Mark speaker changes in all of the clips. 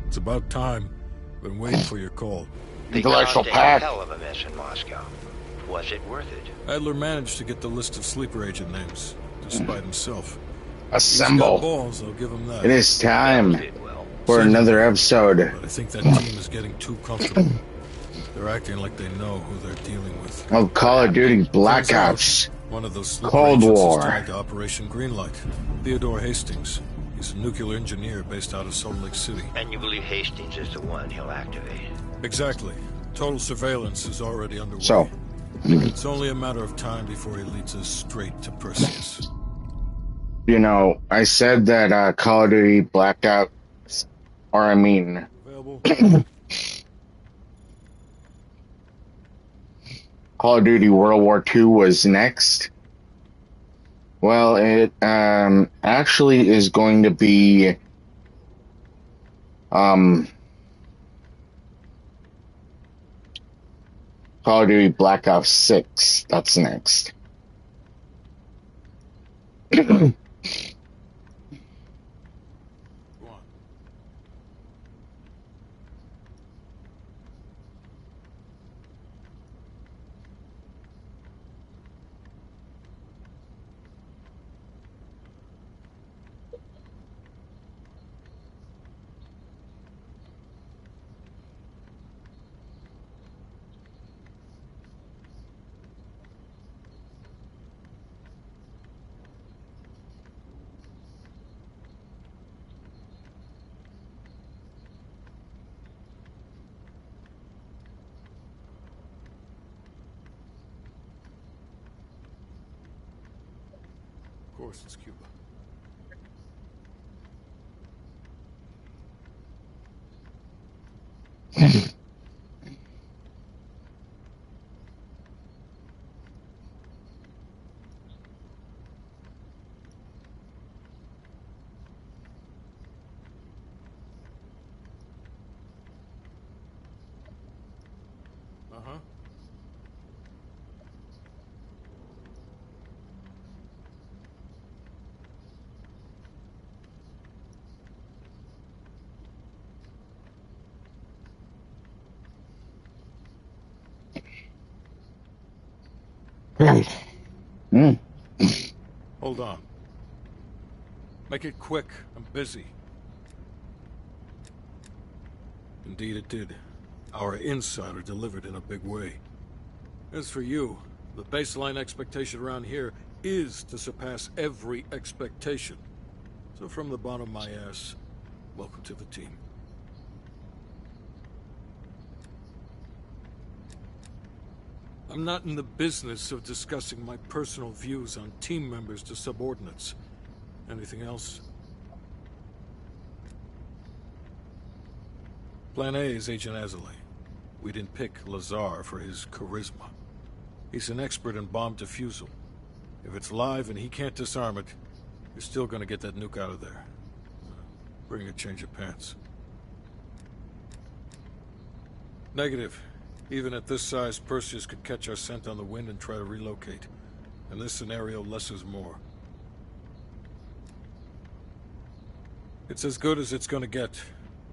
Speaker 1: It's about time. Been waiting for your call.
Speaker 2: They caused a hell of a mess in Moscow. Was it worth it?
Speaker 1: Adler managed to get the list of sleeper agent names, despite himself.
Speaker 3: Assemble.
Speaker 1: He's got balls, I'll give him that.
Speaker 3: It is time for another episode.
Speaker 1: But I think that team is getting too comfortable. They're acting like they know who they're dealing with.
Speaker 3: Of Call of Duty Black Ops.
Speaker 1: One of those sleeper
Speaker 3: Cold
Speaker 1: agents
Speaker 3: War.
Speaker 1: is tied to Operation Greenlight. Theodore Hastings. He's a nuclear engineer based out of Salt Lake City.
Speaker 2: And you believe Hastings is the one he'll activate?
Speaker 1: Exactly. Total surveillance is already underway.
Speaker 3: So,
Speaker 1: it's only a matter of time before he leads us straight to Perseus.
Speaker 3: you know, I said that Call of Duty Black Ops, or I mean, Call of Duty World War II was next. Well, it actually is going to be Call of Duty Black Ops 6. That's next.
Speaker 1: Of course, it's Cuba. Uh-huh. Hold on. Make it quick. I'm busy. Indeed it did. Our insider delivered in a big way. As for you, the baseline expectation around here is to surpass every expectation. So from the bottom of my ass, welcome to the team. I'm not in the business of discussing my personal views on team members to subordinates. Anything else? Plan A is Agent Azalea. We didn't pick Lazar for his charisma. He's an expert in bomb defusal. If it's live and he can't disarm it, you're still gonna get that nuke out of there. Bring a change of pants. Negative. Even at this size, Perseus could catch our scent on the wind and try to relocate. In this scenario, less is more. It's as good as it's gonna get.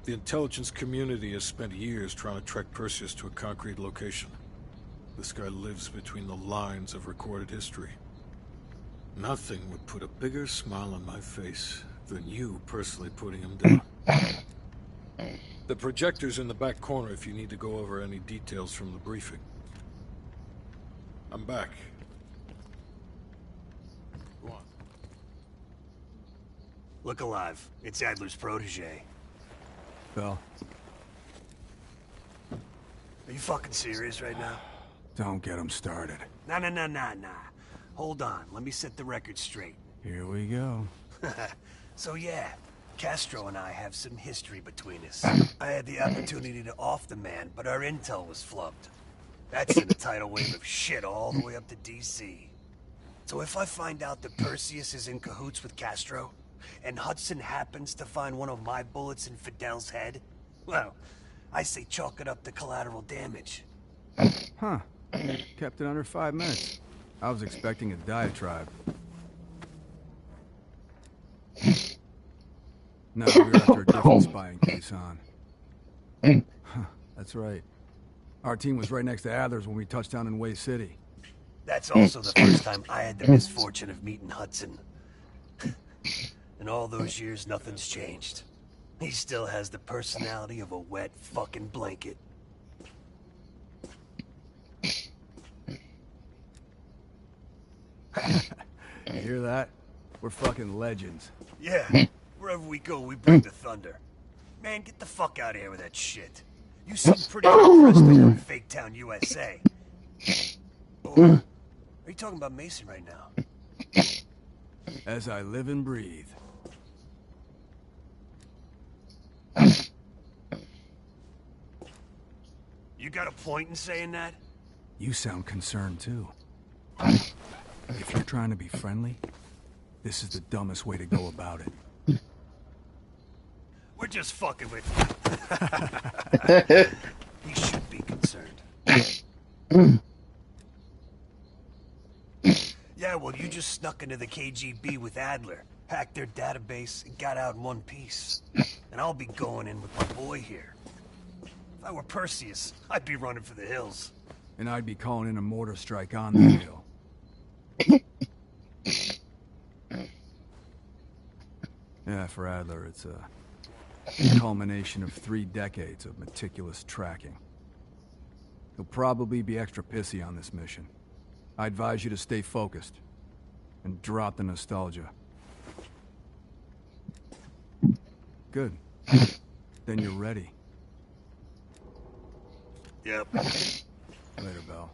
Speaker 1: The intelligence community has spent years trying to track Perseus to a concrete location. This guy lives between the lines of recorded history. Nothing would put a bigger smile on my face than you personally putting him down. The projector's in the back corner if you need to go over any details from the briefing. I'm back. Go on.
Speaker 4: Look alive. It's Adler's protege.
Speaker 5: Phil,
Speaker 4: Are you fucking serious right now?
Speaker 5: don't get him started.
Speaker 4: Nah. Hold on. Let me set the record straight.
Speaker 5: Here we go.
Speaker 4: So yeah, Castro and I have some history between us. I had the opportunity to off the man, but our intel was flubbed. That's in a tidal wave of shit all the way up to DC. So if I find out that Perseus is in cahoots with Castro, and Hudson happens to find one of my bullets in Fidel's head, well, I say chalk it up to collateral damage.
Speaker 5: Huh. Kept it under 5 minutes. I was expecting a diatribe. No, we're after a different spying case on. That's right. Our team was right next to Adler's when we touched down in Way City.
Speaker 4: That's also the first time I had the misfortune of meeting Hudson. In all those years, nothing's changed. He still has the personality of a wet fucking blanket.
Speaker 5: You hear that? We're fucking legends.
Speaker 4: Yeah, wherever we go, we bring the thunder. Man, get the fuck out of here with that shit. You seem pretty impressed over in Fake Town, USA. Or are you talking about Mason right now?
Speaker 5: As I live and breathe.
Speaker 4: You got a point in saying that?
Speaker 5: You sound concerned too. If you're trying to be friendly, this is the dumbest way to go about it.
Speaker 4: We're just fucking with you. He should be concerned. Yeah, well, you just snuck into the KGB with Adler, hacked their database, and got out in one piece. And I'll be going in with my boy here. If I were Perseus, I'd be running for the hills.
Speaker 5: And I'd be calling in a mortar strike on the hill. Yeah, for Adler, it's a culmination of 3 decades of meticulous tracking. He'll probably be extra pissy on this mission. I advise you to stay focused and drop the nostalgia. Good. Then you're ready.
Speaker 4: Yep.
Speaker 5: Later, Bell.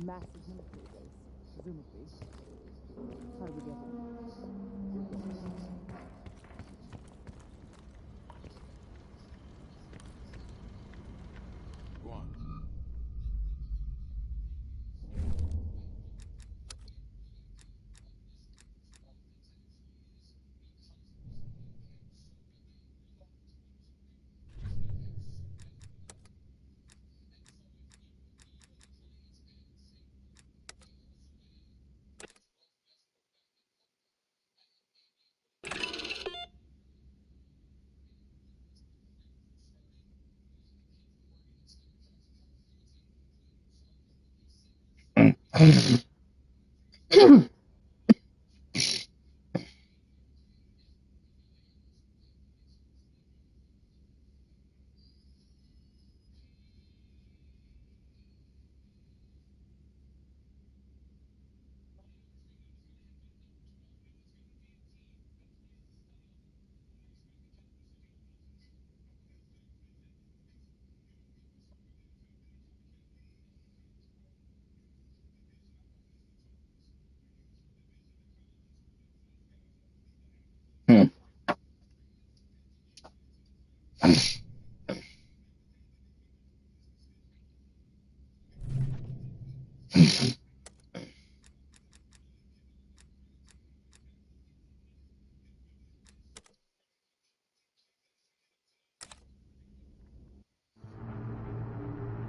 Speaker 6: Massive military base, presumably. How do we get in?
Speaker 1: Go on.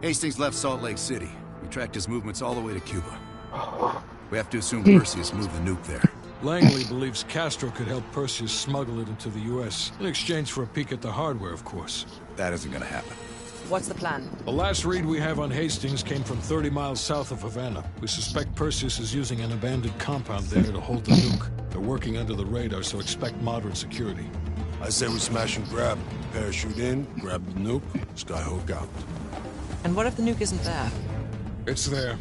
Speaker 7: Hastings left Salt Lake City. We tracked his movements all the way to Cuba. We have to assume Perseus moved the nuke there.
Speaker 1: Langley believes Castro could help Perseus smuggle it into the U.S. in exchange for a peek at the hardware, of course.
Speaker 7: That isn't gonna happen.
Speaker 6: What's the plan?
Speaker 1: The last read we have on Hastings came from 30 miles south of Havana. We suspect Perseus is using an abandoned compound there to hold the nuke. They're working under the radar, so expect moderate security.
Speaker 8: I say we smash and grab. Parachute in, grab the nuke, skyhook out.
Speaker 6: And what if the nuke isn't there?
Speaker 1: It's there.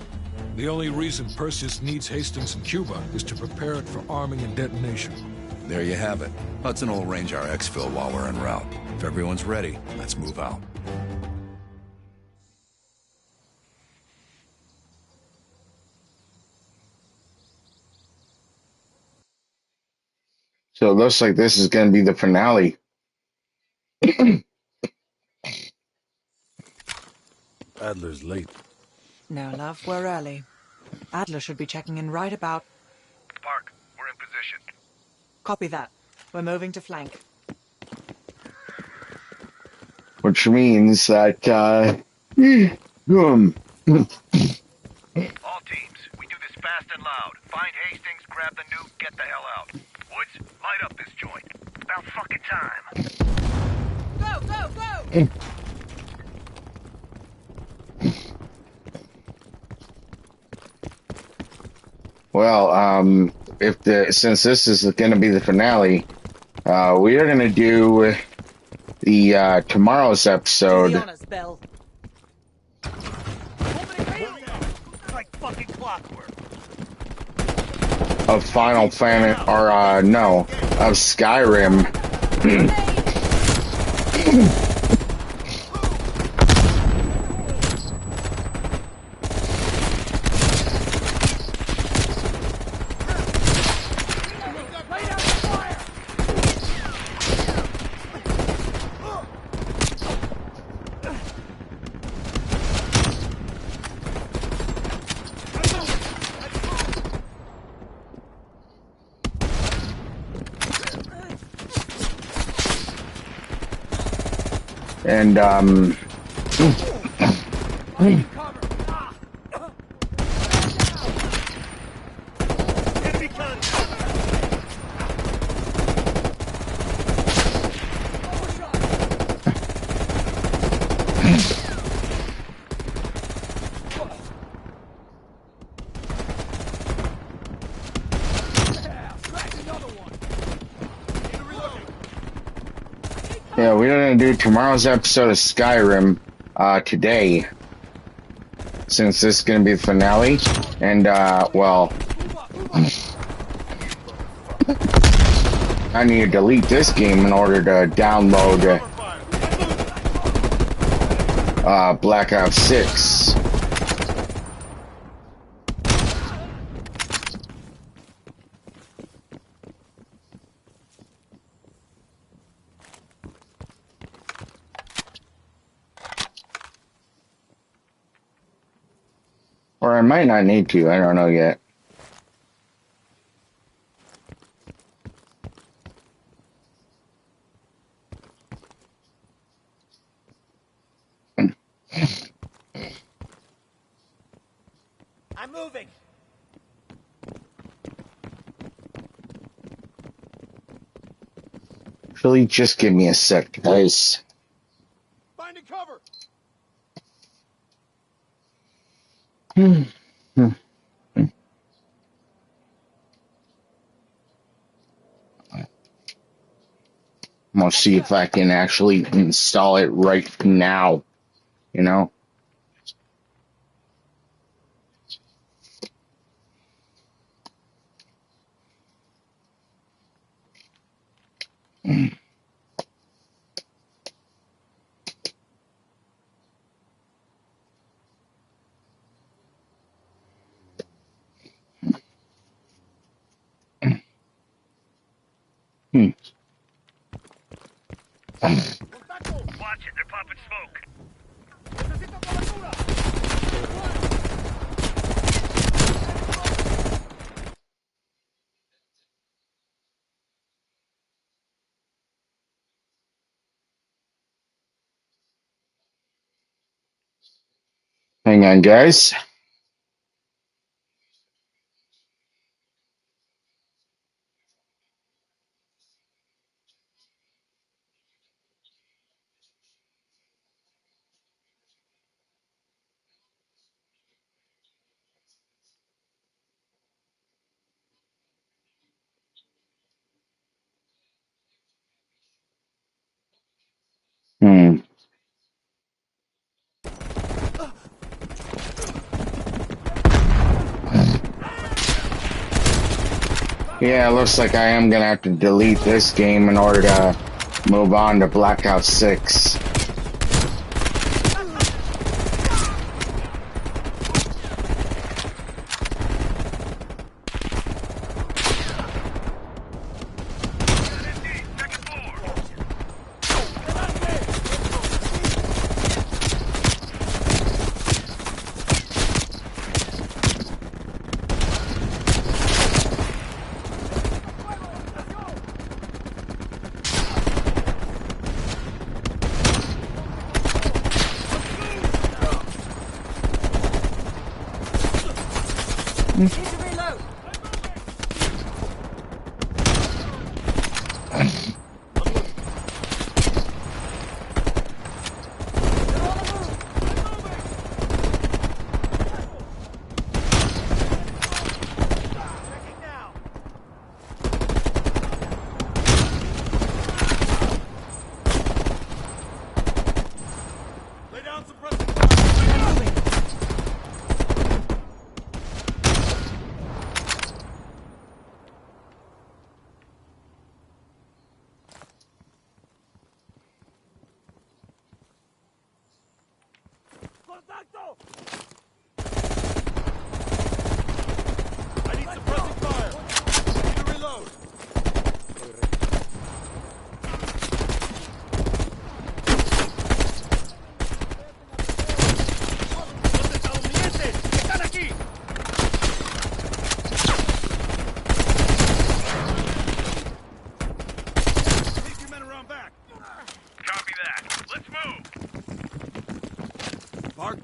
Speaker 1: The only reason Perseus needs Hastings in Cuba is to prepare it for arming and detonation.
Speaker 7: There you have it. Hudson will arrange our exfil while we're en route. If everyone's ready, let's move out.
Speaker 3: So it looks like this is going to be the finale.
Speaker 8: Adler's late.
Speaker 6: No, love, we're early. Adler should be checking in right about...
Speaker 9: Park, we're in position.
Speaker 6: Copy that. We're moving to flank.
Speaker 3: Which means that,
Speaker 9: All teams, we do this fast and loud. Find Hastings, grab the nuke, get the hell out. Woods, light up this joint. About fucking time.
Speaker 6: Go, go, go!
Speaker 3: well, since this is going to be the finale, we are going to do the tomorrow's episode
Speaker 6: Do the honors, Bell.
Speaker 9: Like fucking clockwork.
Speaker 3: of Final Fantasy, or no, of Skyrim. And yeah, we're gonna do tomorrow's episode of Skyrim today, since this is gonna be the finale. And well, I need to delete this game in order to download Black Ops 6. Or I might not need to, I don't know yet.
Speaker 9: I'm moving.
Speaker 3: Actually, just give me a sec, guys.
Speaker 8: Finding cover!
Speaker 3: I'm gonna see if I can actually install it right now, you know?
Speaker 9: Watch it, they're popping smoke.
Speaker 3: Hang on, guys. Hmm. Yeah, it looks like I am gonna have to delete this game in order to move on to Black Ops 6.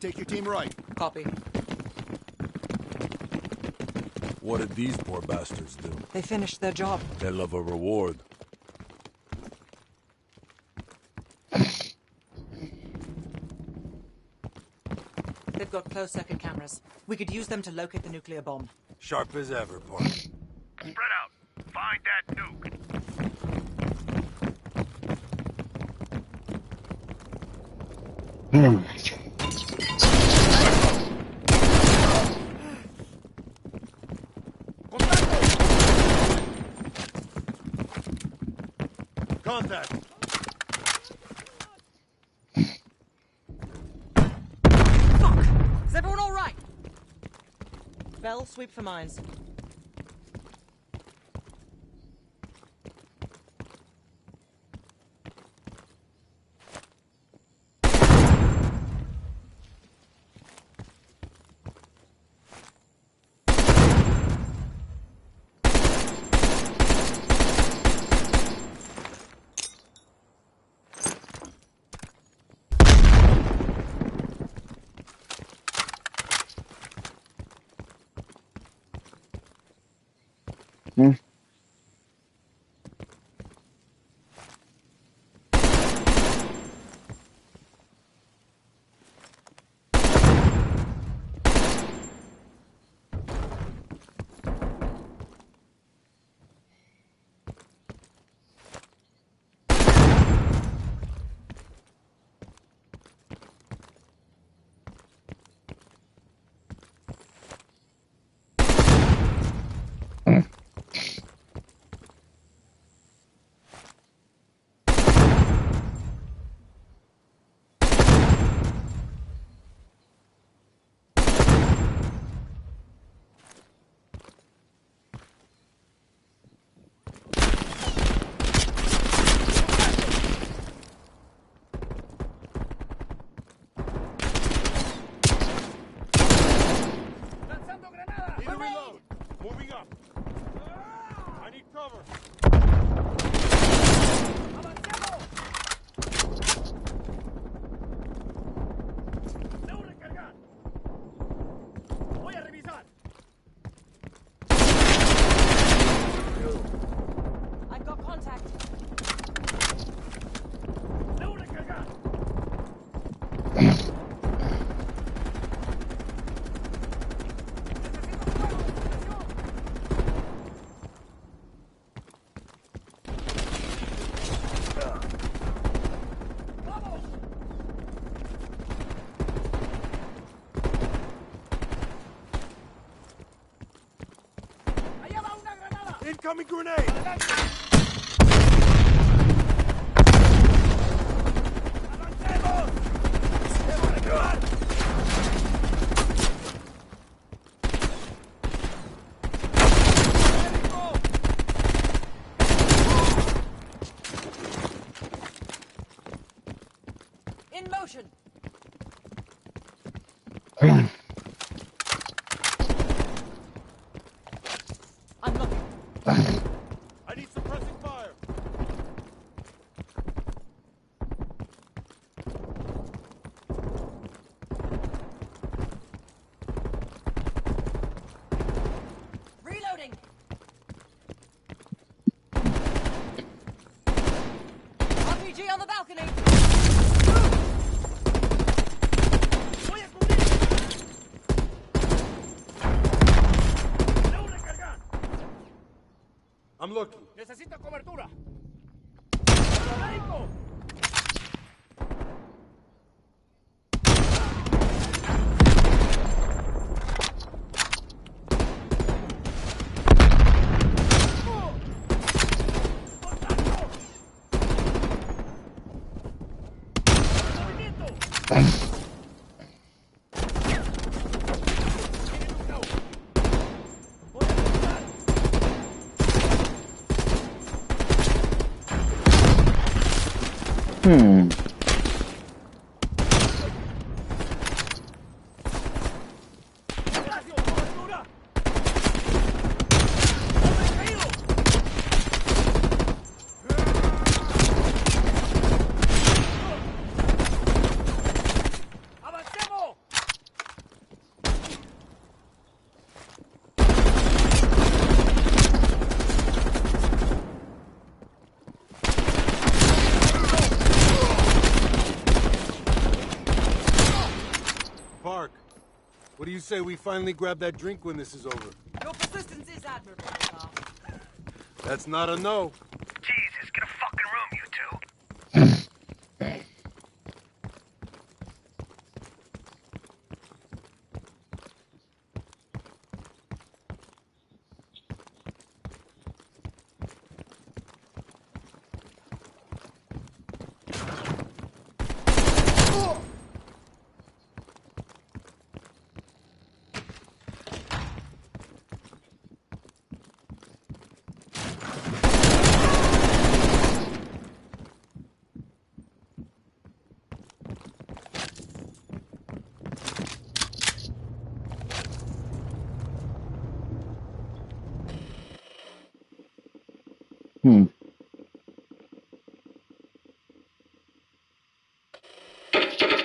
Speaker 7: Take your team right.
Speaker 6: Copy.
Speaker 8: What did these poor bastards do?
Speaker 6: They finished their job.
Speaker 8: They love a reward.
Speaker 6: They've got closed circuit cameras. We could use them to locate the nuclear bomb.
Speaker 8: Sharp as ever, Park.
Speaker 9: Spread out. Find that nuke.
Speaker 8: Contact!
Speaker 6: Fuck! Is everyone all right? Bell, sweep for mines.
Speaker 3: Hmm.
Speaker 6: I've got contact.
Speaker 8: Incoming grenade!
Speaker 6: In motion. I'm looking.
Speaker 8: I need suppressing fire!
Speaker 6: Reloading. RPG on the balcony.
Speaker 8: I'm looking.
Speaker 9: Necesito cobertura.
Speaker 8: Park, what do you say we finally grab that drink when this is over?
Speaker 6: Your persistence is admirable, Star.
Speaker 8: That's not a no.
Speaker 9: Jesus, get a fucking room, you two.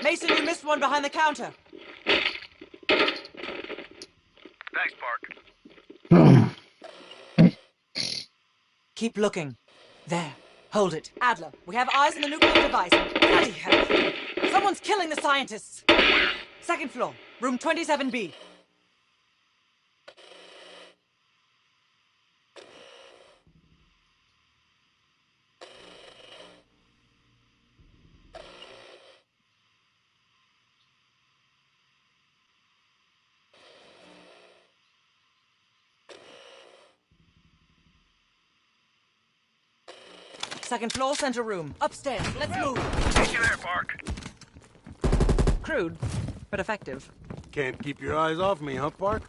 Speaker 6: Mason, you missed one behind the counter.
Speaker 9: Thanks, Park.
Speaker 6: Keep looking. There. Hold it. Adler, we have eyes on the nuclear device. Bloody hell. Someone's killing the scientists. Second floor, room 27B. Second floor, center room. Upstairs. Let's move.
Speaker 9: Take you there, Park.
Speaker 6: Crude, but effective.
Speaker 8: Can't keep your eyes off me, huh, Park?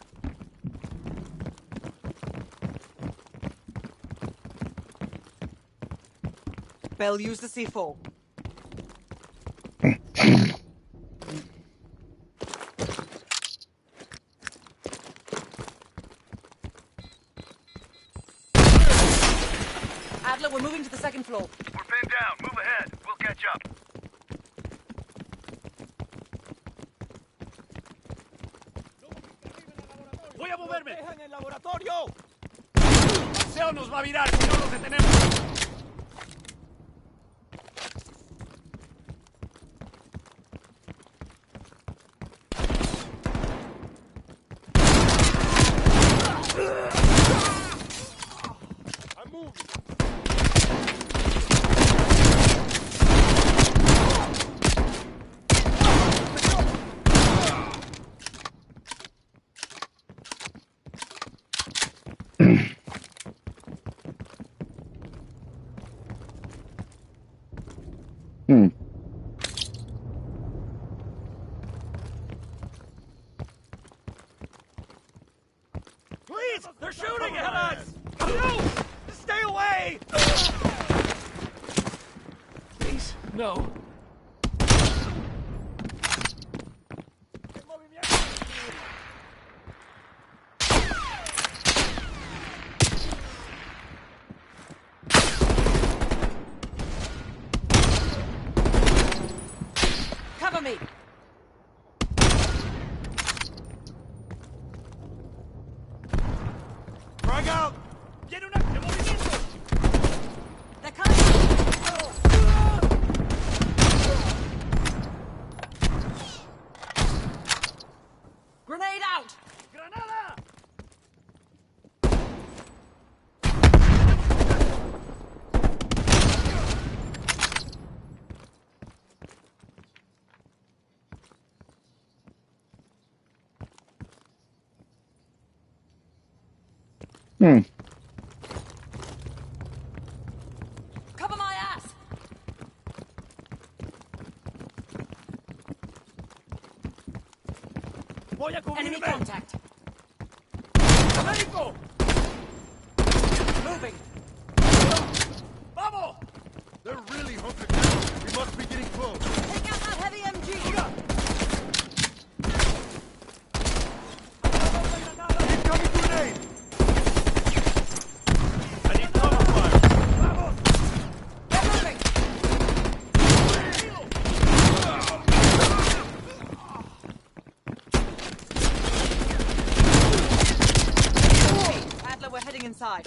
Speaker 6: Bell, use the C4. Adler, we're moving to the second floor.
Speaker 9: We're pinned down. Move ahead. We'll catch up.
Speaker 10: ¡Voy a moverme! ¡Dejan el laboratorio! El paseo nos va a virar si no los detenemos.
Speaker 8: I'm moving.
Speaker 10: Please! They're shooting at us! No! Stay away! Please, no.
Speaker 6: Cover me!
Speaker 10: Frag out! ¡Tiene un acto de movimiento!
Speaker 6: They're coming! Grenade out!
Speaker 10: ¡Granada!
Speaker 6: Cover my ass!
Speaker 10: ¡Voy a
Speaker 6: Enemy
Speaker 10: cubrirme!
Speaker 6: contact!
Speaker 10: ¡Médico!
Speaker 6: Moving!
Speaker 10: ¡Vamos!
Speaker 8: They're really hunkered down. We must be getting close.
Speaker 6: Take out that heavy MG!
Speaker 8: Incoming grenade!
Speaker 10: I need cover fire! ¡Vamos!
Speaker 6: They're moving! Adler, we're heading inside.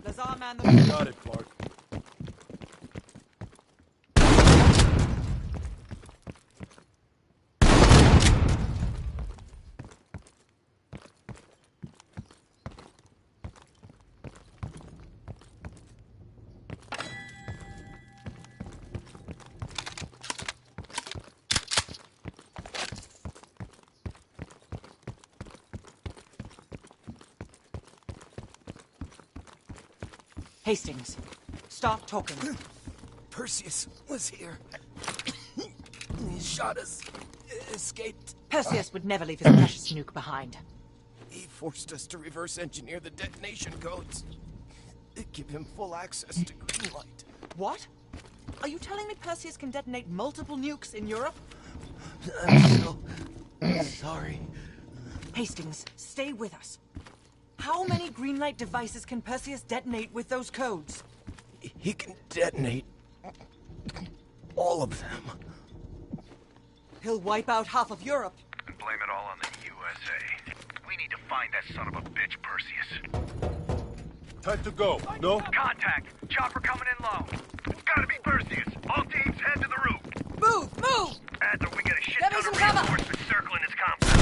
Speaker 6: Lazar man the...
Speaker 8: Got it, Clark.
Speaker 6: Hastings, stop talking.
Speaker 4: Perseus was here. He shot us. Escaped.
Speaker 6: Perseus would never leave his precious nuke behind.
Speaker 4: He forced us to reverse engineer the detonation codes. Give him full access to green light.
Speaker 6: What? Are you telling me Perseus can detonate multiple nukes in Europe?
Speaker 4: I'm so sorry.
Speaker 6: Hastings, stay with us. How many green light devices can Perseus detonate with those codes?
Speaker 4: He can detonate all of them.
Speaker 6: He'll wipe out half of Europe.
Speaker 9: And blame it all on the USA. We need to find that son of a bitch, Perseus.
Speaker 8: Time to go. No?
Speaker 9: Contact! Chopper coming in low. It's gotta be Perseus. All teams head to the roof.
Speaker 6: Move! Move!
Speaker 9: Adler, we got a shit
Speaker 6: Get me
Speaker 9: ton of
Speaker 6: some cover.
Speaker 9: reinforcements circling this compound.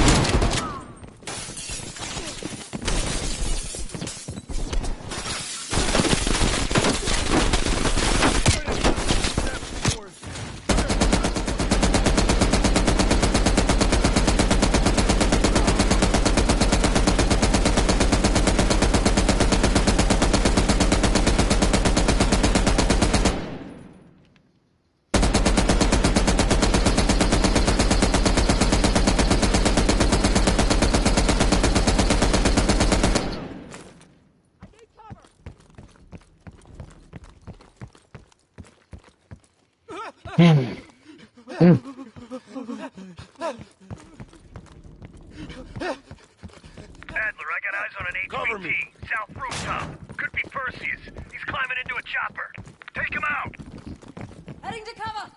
Speaker 9: Adler, I got eyes on an
Speaker 8: Cover me.
Speaker 9: HVT, south rooftop. Could be Perseus. He's climbing into a chopper. Take him out.
Speaker 6: Heading to cover!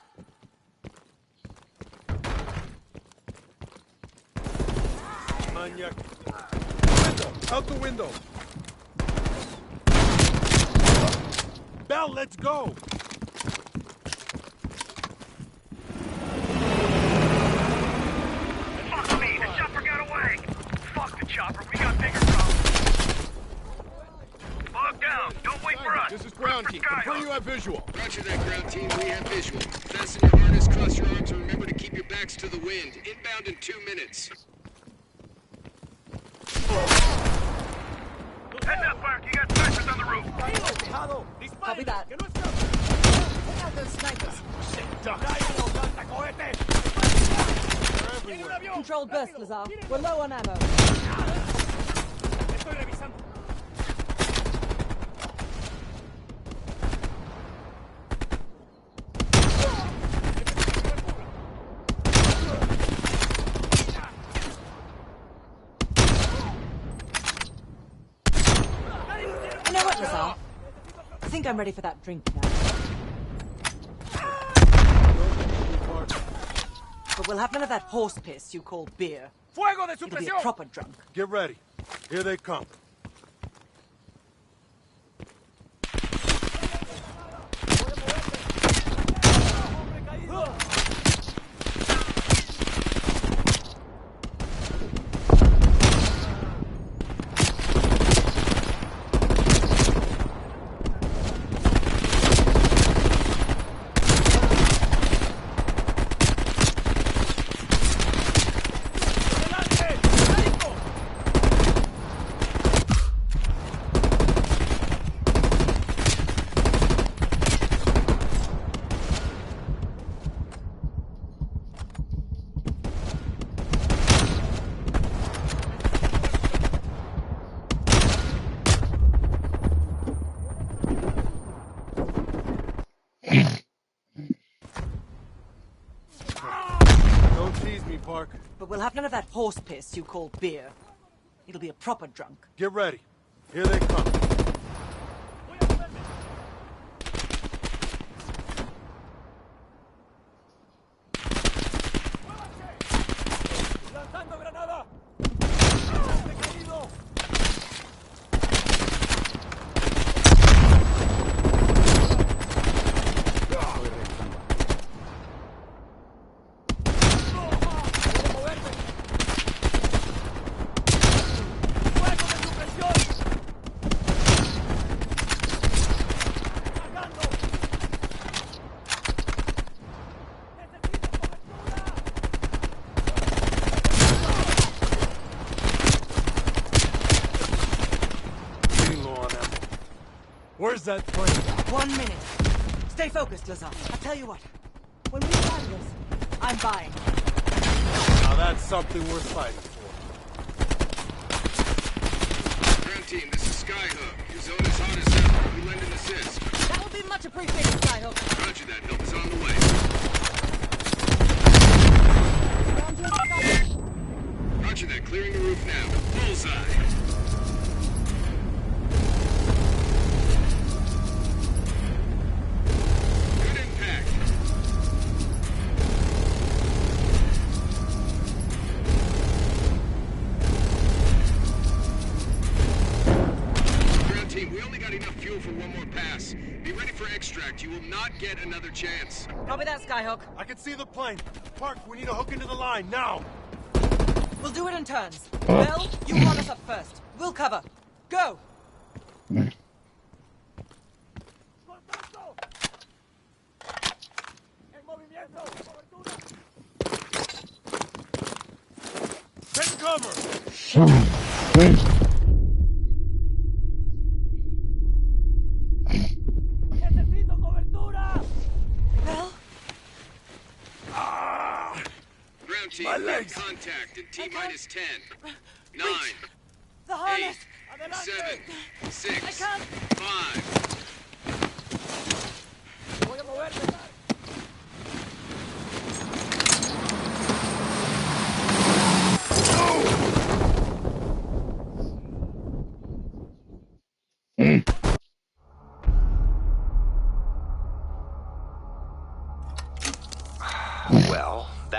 Speaker 8: Maniac. Window! Out the window! Bell, let's go!
Speaker 9: Fuck me, the chopper got away. Fuck the chopper, we got bigger problems. Bog down, don't wait for us.
Speaker 8: This is ground team. Confirm you have visual.
Speaker 11: Roger that, ground team. We have visual. Fasten your harness, cross your arms, and remember to keep your backs to the wind. Inbound in 2 minutes.
Speaker 9: Heads up, Mark, you got snipers on the roof.
Speaker 6: Copy that.
Speaker 10: Take out those snipers.
Speaker 6: Controlled burst, Lazar. We're low on ammo.
Speaker 10: Estoy revisando.
Speaker 6: You know what, Lazar? I think I'm ready for that drink now. But we'll have none of that horse piss you call beer.
Speaker 10: Fuego de
Speaker 6: It'll be a
Speaker 10: supresión.
Speaker 6: proper drunk.
Speaker 8: Get ready. Here they come. Don't tease me, Park.
Speaker 6: But we'll have none of that horse piss you call beer. It'll be a proper drunk.
Speaker 8: Get ready. Here they come.
Speaker 10: Lanzando granada. Caído.
Speaker 8: Getting low on ammo. Where's that plane?
Speaker 6: 1 minute. Stay focused, Lazar. I'll tell you what. When we find this, I'm buying.
Speaker 8: Now that's something worth fighting for.
Speaker 11: Ground team, this is Skyhook. Your zone is hot as ever. We lend an assist.
Speaker 6: That will be much appreciated, Skyhook.
Speaker 11: Roger that. Help is on the way. Roger that. Clearing the roof now. Bullseye. Good impact. Ground team, we only got enough fuel for one more pass. Be ready for extract. You will not get another chance.
Speaker 6: Copy that, Skyhook.
Speaker 8: I can see the plane. Park, we need a hook into the line, now!
Speaker 6: We'll do it in turns. Bell, you run us up first. We'll cover. Go!
Speaker 10: En movimiento. Cobertura.
Speaker 8: Take cover!
Speaker 10: Necesito cobertura.
Speaker 6: Bell?
Speaker 11: Ground team,
Speaker 8: My
Speaker 11: we have
Speaker 8: legs.
Speaker 11: contact in T-minus 10, 9,
Speaker 6: The harness!
Speaker 11: 8, 7, 6,
Speaker 6: I can't.
Speaker 11: 5.
Speaker 10: Voy a moverme.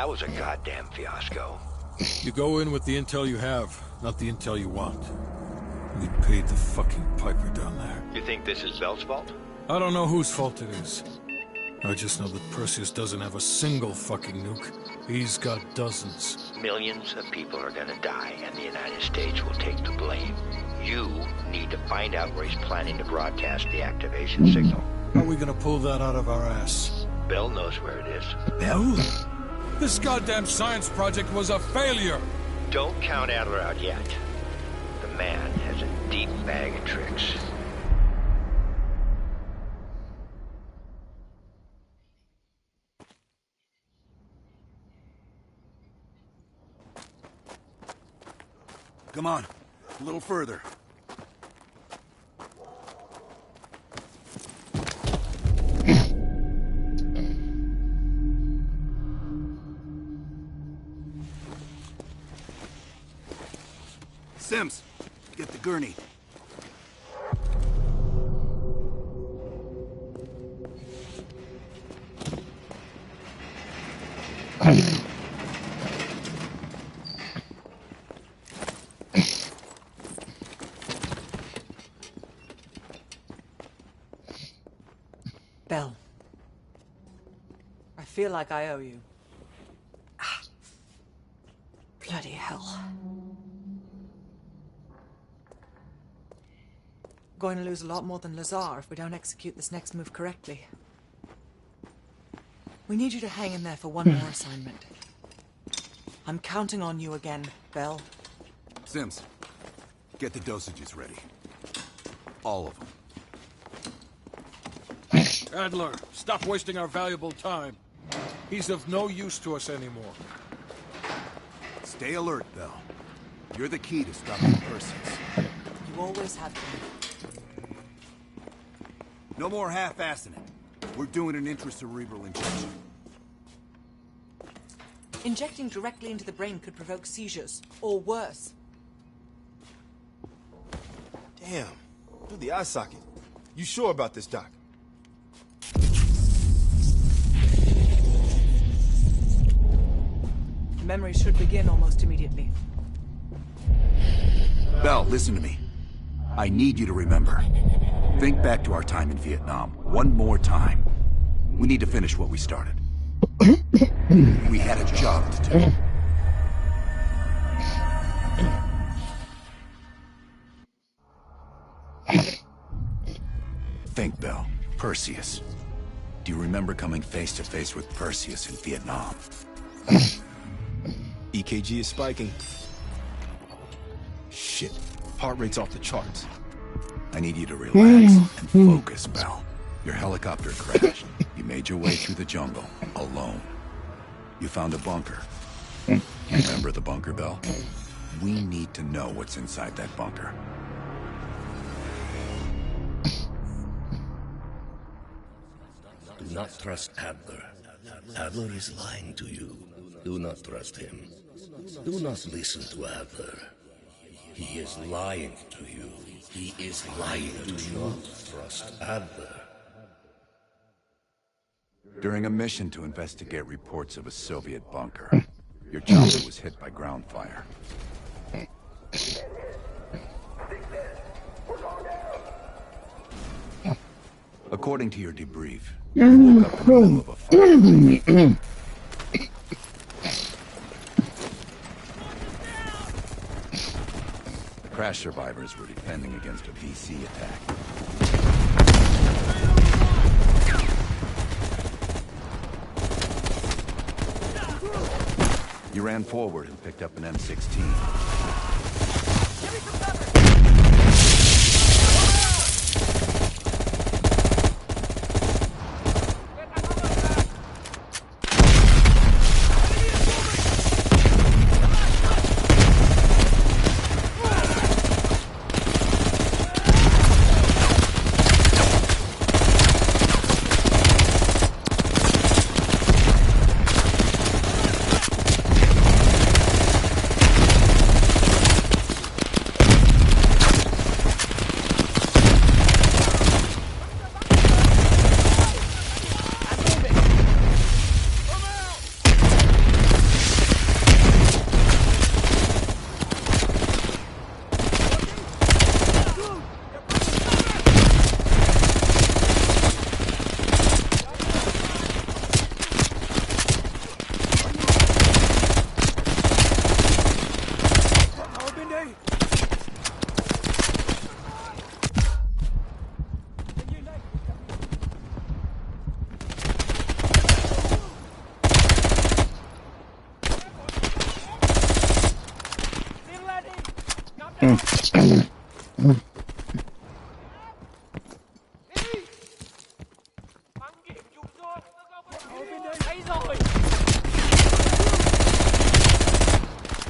Speaker 2: That was a goddamn fiasco.
Speaker 1: You go in with the intel you have, not the intel you want. We paid the fucking piper down there.
Speaker 2: You think this is Bell's fault?
Speaker 1: I don't know whose fault it is. I just know that Perseus doesn't have a single fucking nuke. He's got dozens.
Speaker 2: Millions of people are gonna die, and the United States will take the blame. You need to find out where he's planning to broadcast the activation signal.
Speaker 1: How are we gonna pull that out of our ass?
Speaker 2: Bell knows where it is.
Speaker 1: Bell? This goddamn science project was a failure!
Speaker 2: Don't count Adler out yet. The man has a deep bag of tricks.
Speaker 7: Come on, a little further. Sims, get the gurney.
Speaker 6: Bell. I feel like I owe you. Bloody hell. Going to lose a lot more than Lazar if we don't execute this next move correctly. We need you to hang in there for one more assignment. I'm counting on you again, Bell.
Speaker 7: Sims, get the dosages ready. All of them.
Speaker 1: Adler, stop wasting our valuable time. He's of no use to us anymore.
Speaker 7: Stay alert, Bell. You're the key to stopping Perseus.
Speaker 6: You always have been.
Speaker 7: No more half-assing it. We're doing an intracerebral injection.
Speaker 6: Injecting directly into the brain could provoke seizures, or worse.
Speaker 12: Damn. Through the eye socket. You sure about this, Doc?
Speaker 6: The memory should begin almost immediately.
Speaker 7: Bell, listen to me. I need you to remember. Think back to our time in Vietnam. One more time. We need to finish what we started. We had a job to do. Think, Bell. Perseus. Do you remember coming face to face with Perseus in Vietnam?
Speaker 12: EKG is spiking. Shit. Heart rate's off the charts.
Speaker 7: I need you to relax and focus, Bell. Your helicopter crashed. You made your way through the jungle, alone. You found a bunker. You remember the bunker, Bell? We need to know what's inside that bunker.
Speaker 13: Do not trust Adler. Adler is lying to you. Do not trust him. Do not listen to Adler. He is lying to you. He is lying to you. Do not trust Adler.
Speaker 7: During a mission to investigate reports of a Soviet bunker, your chopper was hit by ground fire. According to your debrief, you woke up in the middle of a fire. The crash survivors were defending against a VC attack. You ran forward and picked up an M16. The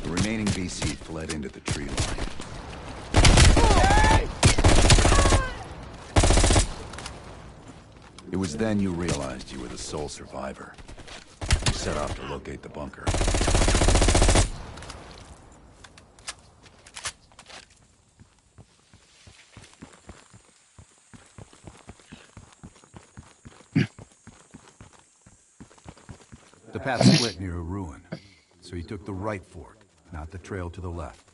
Speaker 7: remaining VC fled into the tree line. It was then you realized you were the sole survivor. You set off to locate the bunker.
Speaker 5: The path split near a ruin, so he took the right fork, not the trail to the left.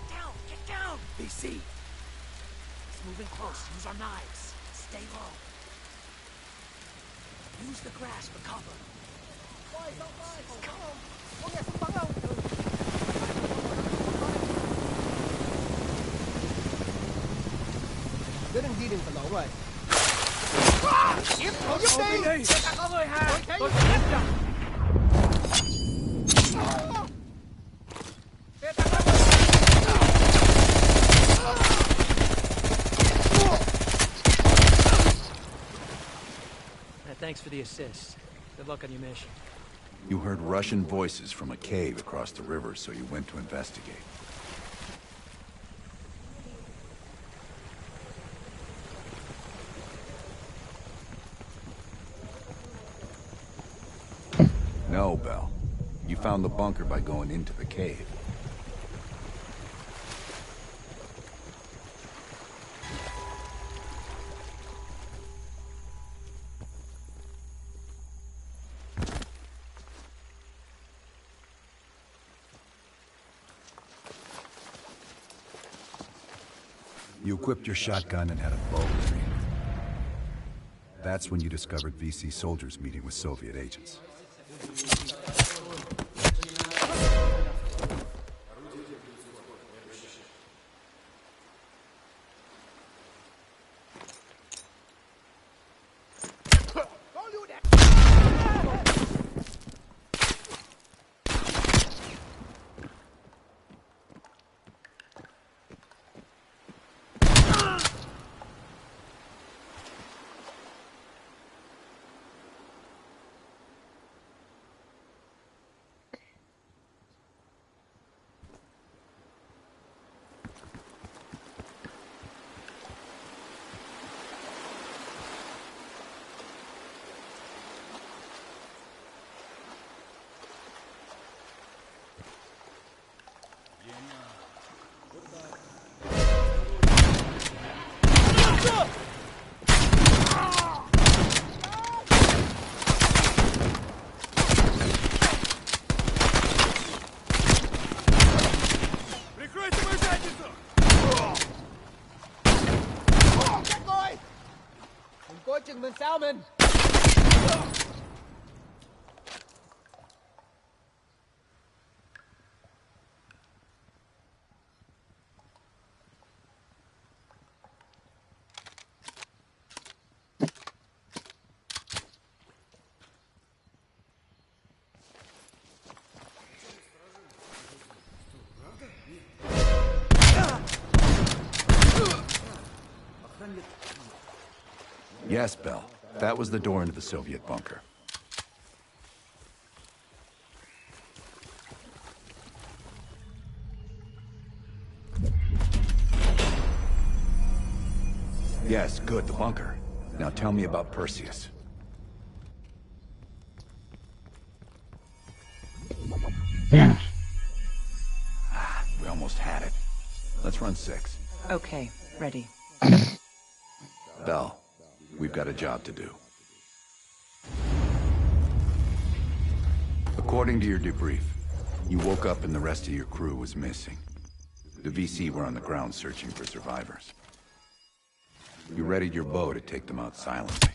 Speaker 10: Down! Get down! BC! It's moving close. Use our knives. Stay low. Use the grass for cover.
Speaker 14: Đứa đang di đường phải lộn rồi.
Speaker 10: Cậu giúp đi! Ta có người Hà! Tôi sẽ ép chặt! Thanks for the assist. Good luck on your mission.
Speaker 7: You heard Russian voices from a cave across the river, so you went to investigate. No, Bell. You found the bunker by going into the cave. You equipped your shotgun and had a bow ready. That's when you discovered VC soldiers meeting with Soviet agents.
Speaker 14: Coi chừng mình sao mình.
Speaker 7: Yes, Bell. That was the door into the Soviet bunker. Yes, good, the bunker. Now tell me about Perseus. We almost had it. Let's run 6.
Speaker 6: Okay, ready.
Speaker 7: Bell, we've got a job to do. According to your debrief, you woke up and the rest of your crew was missing. The VC were on the ground searching for survivors. You readied your bow to take them out silently.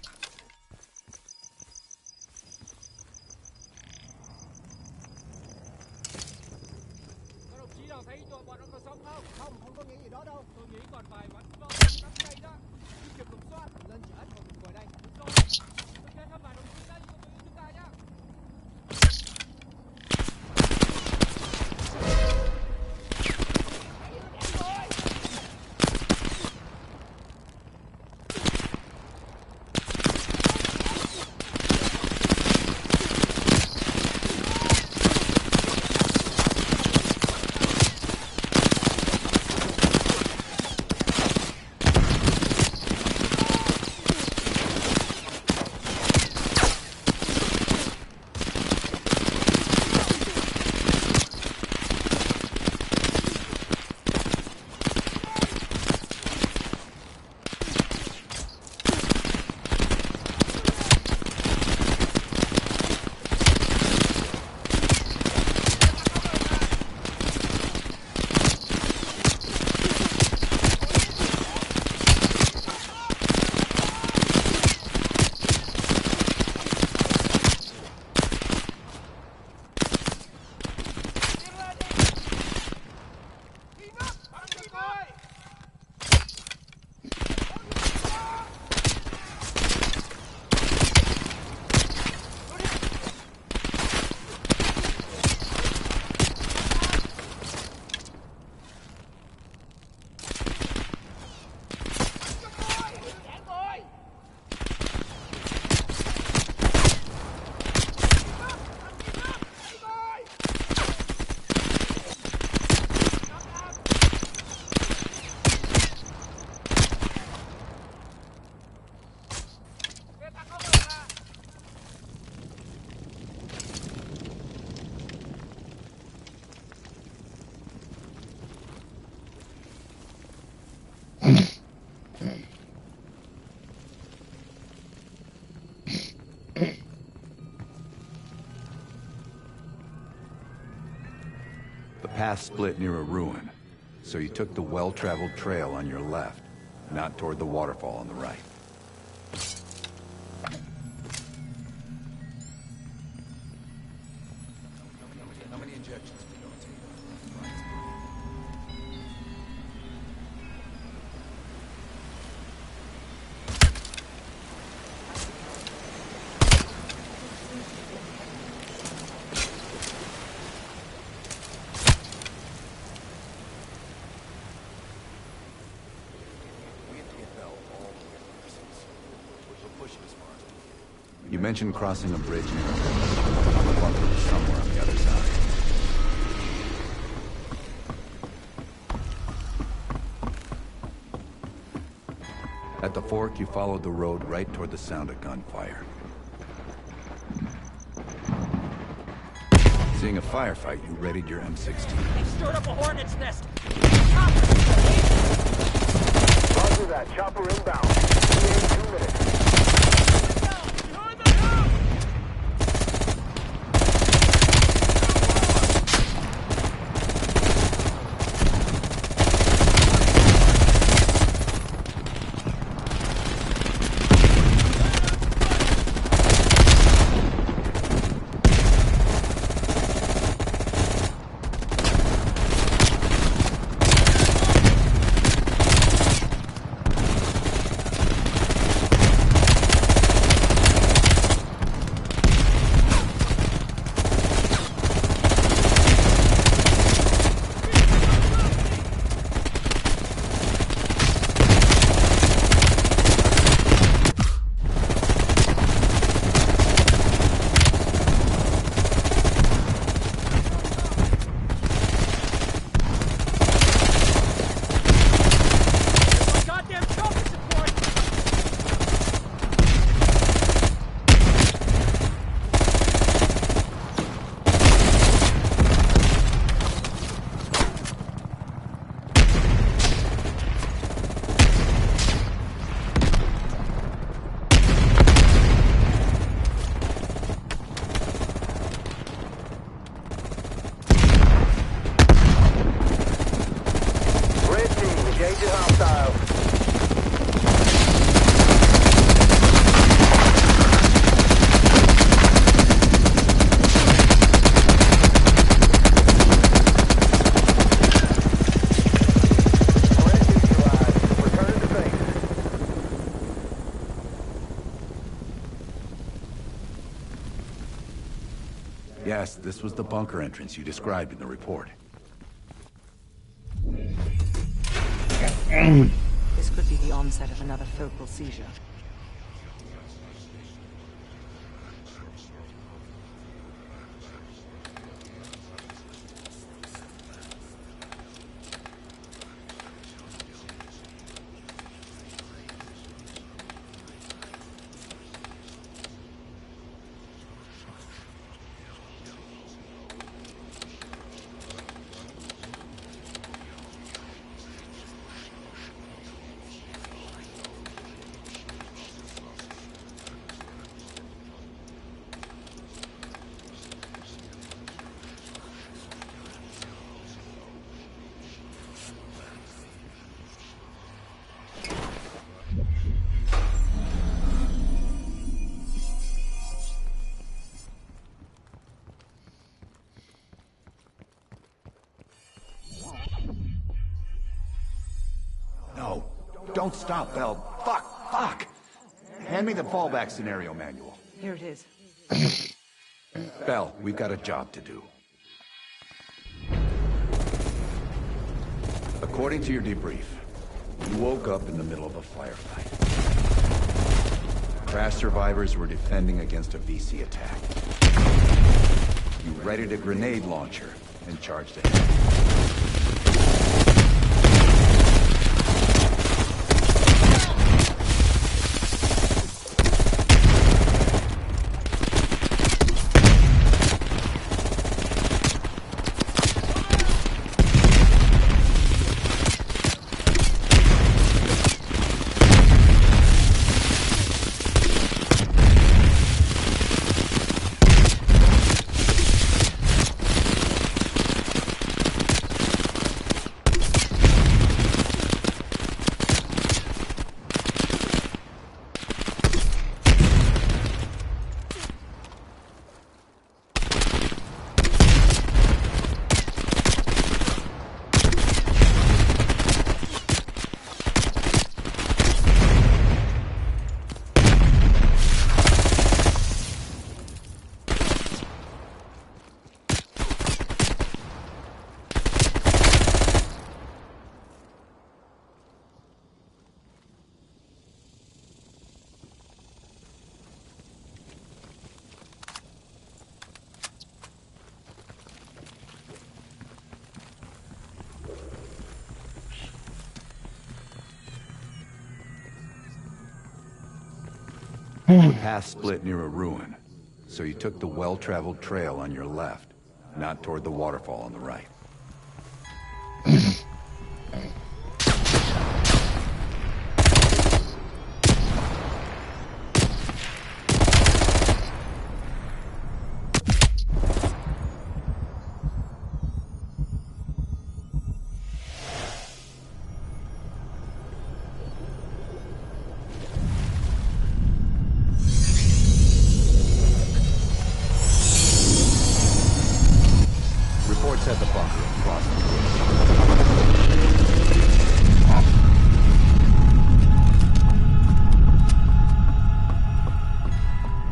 Speaker 7: path split near a ruin, so you took the well-traveled trail on your left, not toward the waterfall on the right.
Speaker 5: How many injections we don't take?
Speaker 7: You mentioned crossing a bridge near a the bunker was somewhere on the other side. At the fork, you followed the road right toward the sound of gunfire. Seeing a firefight, you readied your M16.
Speaker 10: They've stirred up a hornet's nest.
Speaker 9: Roger that. Chopper inbound. See you in 2 minutes.
Speaker 7: Yes, this was the bunker entrance you described in the report.
Speaker 6: This could be the onset of another focal seizure.
Speaker 7: No, don't stop, Belle. Fuck! Hand me the fallback scenario manual.
Speaker 6: Here it is.
Speaker 7: Belle, we've got a job to do. According to your debrief, you woke up in the middle of a firefight. Crash survivors were defending against a VC attack. You readied a grenade launcher and charged ahead. The path split near a ruin, so you took the well-traveled trail on your left, not toward the waterfall on the right. Reports at the bunker across the bridge.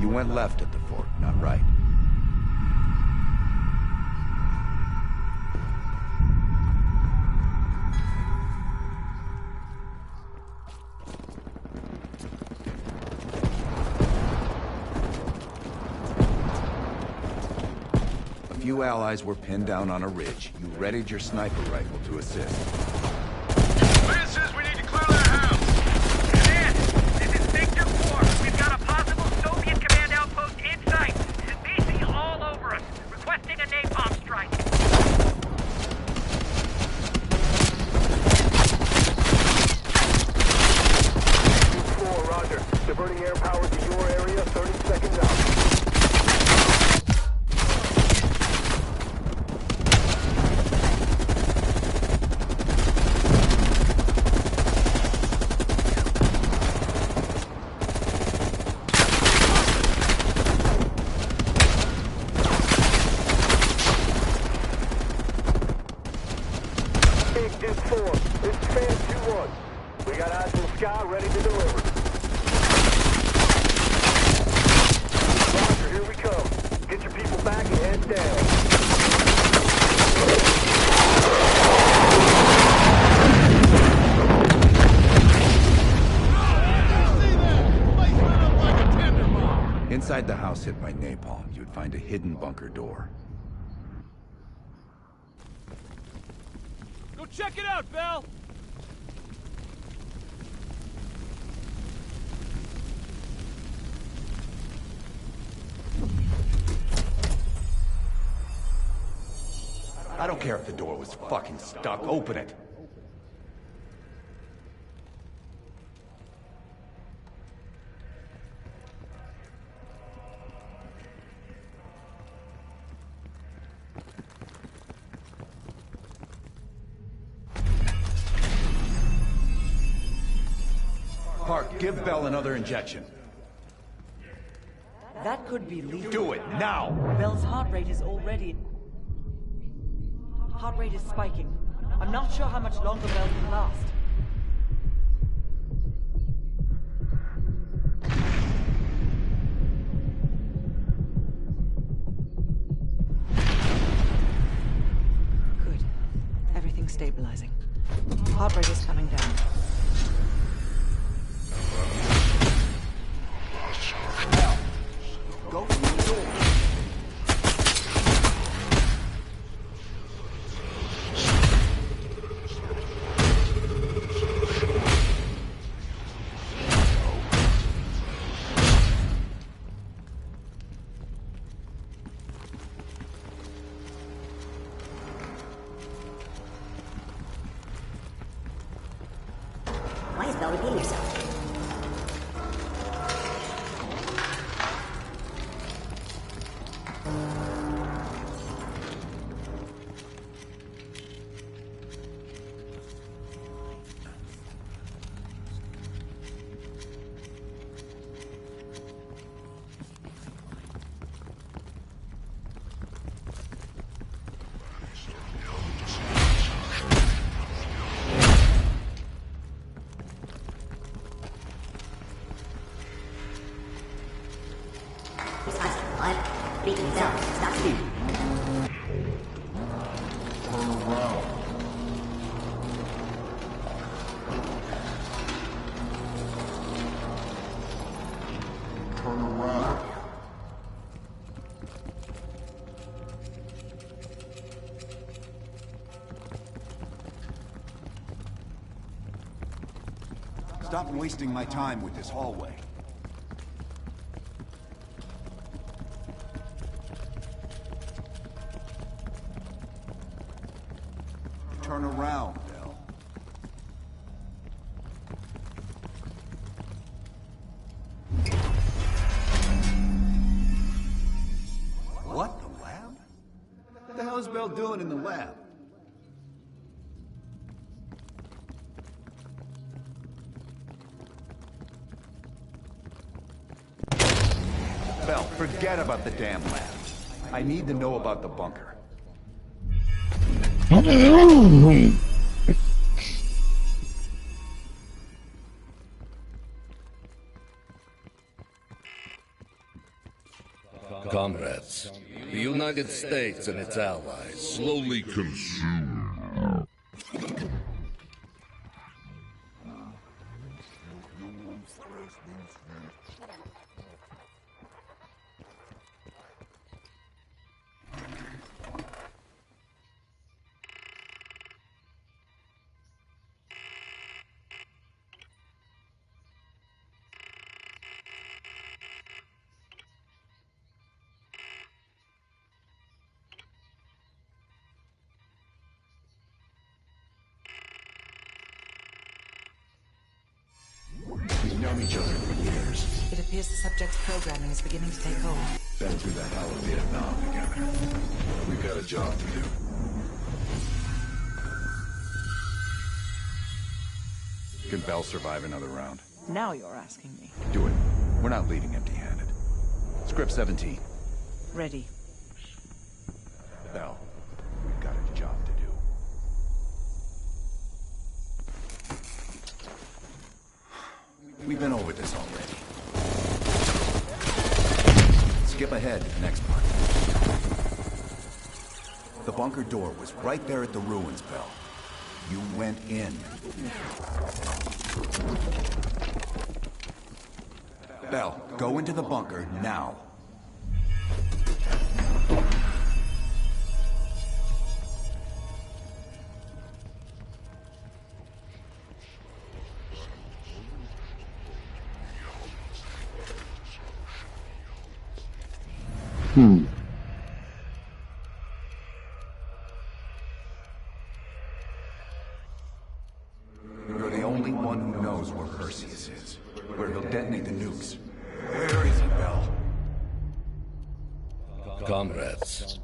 Speaker 7: You went left at the fort, not right. A few allies were pinned down on a ridge. You readied your sniper rifle to assist.
Speaker 9: Man says we need to clear their house. Command, this is Victor 4. We've got a possible Soviet command outpost in sight. There's BC all over us, requesting a napalm strike.
Speaker 15: 4, roger. Diverting air power to your area, 30 seconds out. Big Duke 4, this is Fan 2-1. We got eyes in the sky, ready to deliver. Roger, here we come. Get your people back and head down.
Speaker 7: Inside the house hit by napalm, you'd find a hidden bunker door.
Speaker 10: Go check it out, Bell!
Speaker 7: I don't care if the door was fucking stuck. Open it. Park, give Bell another injection.
Speaker 6: That could be lethal.
Speaker 7: Do it, now!
Speaker 6: Bell's heart rate is already... Heart rate is spiking. I'm not sure how much longer Bell can last. Good. Everything's stabilizing. Heart rate is coming down.
Speaker 7: Go through the door.
Speaker 16: Why is Bell repeating herself? Beacon cell, stop spinning.
Speaker 17: Turn around. Turn around.
Speaker 7: Stop wasting my time with this hallway.
Speaker 18: Turn around, Bell. What? The lab? What the hell is Bell doing in the lab? Bell, forget about the damn lab. I need to know about the bunker.
Speaker 13: Comrades, the United States and its allies slowly consume.
Speaker 7: We've known each other for years.
Speaker 6: It appears the subject's programming is beginning to take hold.
Speaker 7: Been through the hell of Vietnam together. We've got a job to do.
Speaker 18: Can Bell survive another round?
Speaker 6: Now you're asking me.
Speaker 18: Do it. We're not leaving empty-handed. Script 17.
Speaker 6: Ready.
Speaker 18: Bell, we've got a job to do. We've been over this already. Skip ahead to the next part. The bunker door was right there at the ruins, Bell. You went in. Bell, go into the bunker now. You're the only one who knows where Perseus is, where he'll detonate the nukes. Where is he, Bell?
Speaker 13: Comrades,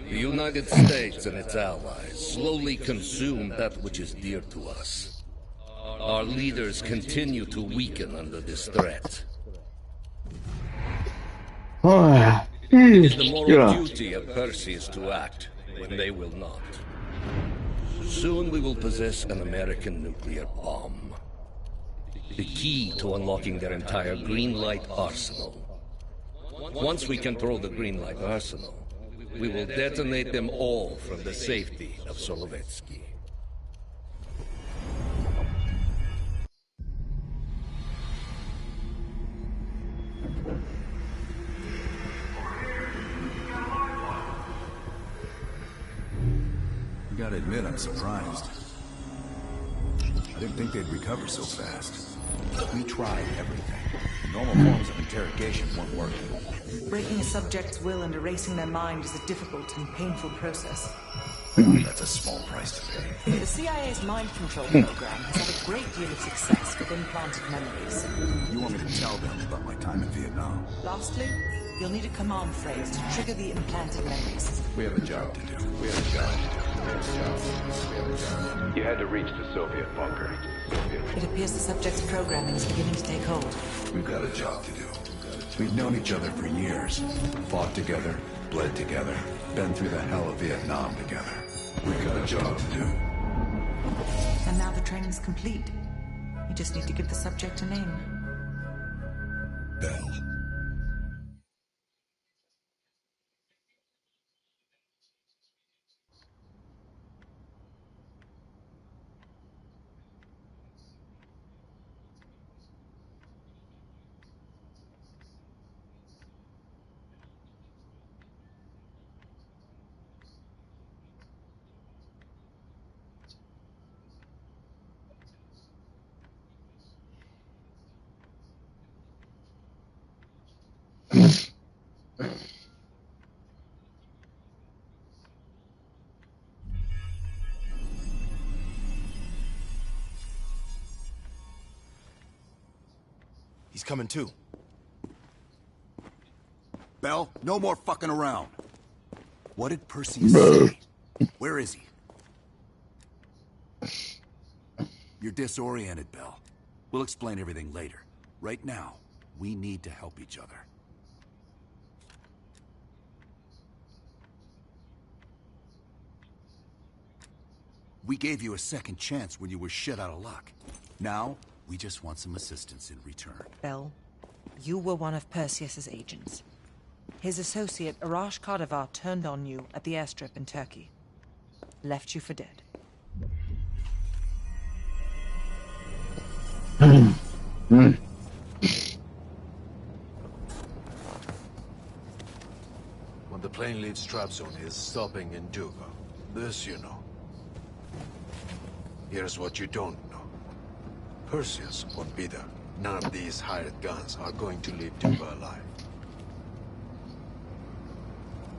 Speaker 13: the United States and its allies slowly consume that which is dear to us. Our leaders continue to weaken under this threat. It is the moral duty of Perseus to act when they will not. Soon we will possess an American nuclear bomb. The key to unlocking their entire green light arsenal. Once we control the green light arsenal, we will detonate them all from the safety of Solovetsky.
Speaker 18: I gotta admit, I'm surprised. I didn't think they'd recover so fast. We tried everything. Normal forms of interrogation weren't working.
Speaker 6: Breaking a subject's will and erasing their mind is a difficult and painful process.
Speaker 18: That's a small price to pay.
Speaker 6: The CIA's mind control program has had a great deal of success with implanted memories.
Speaker 18: You want me to tell them about my time in Vietnam?
Speaker 6: Lastly, you'll need a command phrase to trigger the implanted memories.
Speaker 18: We have a job to do.
Speaker 15: You had to reach the Soviet bunker.
Speaker 6: It appears the subject's programming is beginning to take hold.
Speaker 7: We've got a job to do. We've known each other for years. Fought together, bled together, been through the hell of Vietnam together. We've got a job to do.
Speaker 6: And now the training's complete. You just need to give the subject a name.
Speaker 7: Bell.
Speaker 12: He's coming too.
Speaker 18: Bell, no more fucking around. What did Perseus say? Where is he? You're disoriented, Bell. We'll explain everything later. Right now, we need to help each other. We gave you a second chance when you were shit out of luck. Now, we just want some assistance in return.
Speaker 6: Bell, you were one of Perseus's agents. His associate, Arash Kardavar, turned on you at the airstrip in Turkey. Left you for dead.
Speaker 3: Hmm.
Speaker 8: When the plane leaves trap zone, he's stopping in Duba. This you know. Here's what you don't know. Perseus won't be there. None of these hired guns are going to leave Duba alive.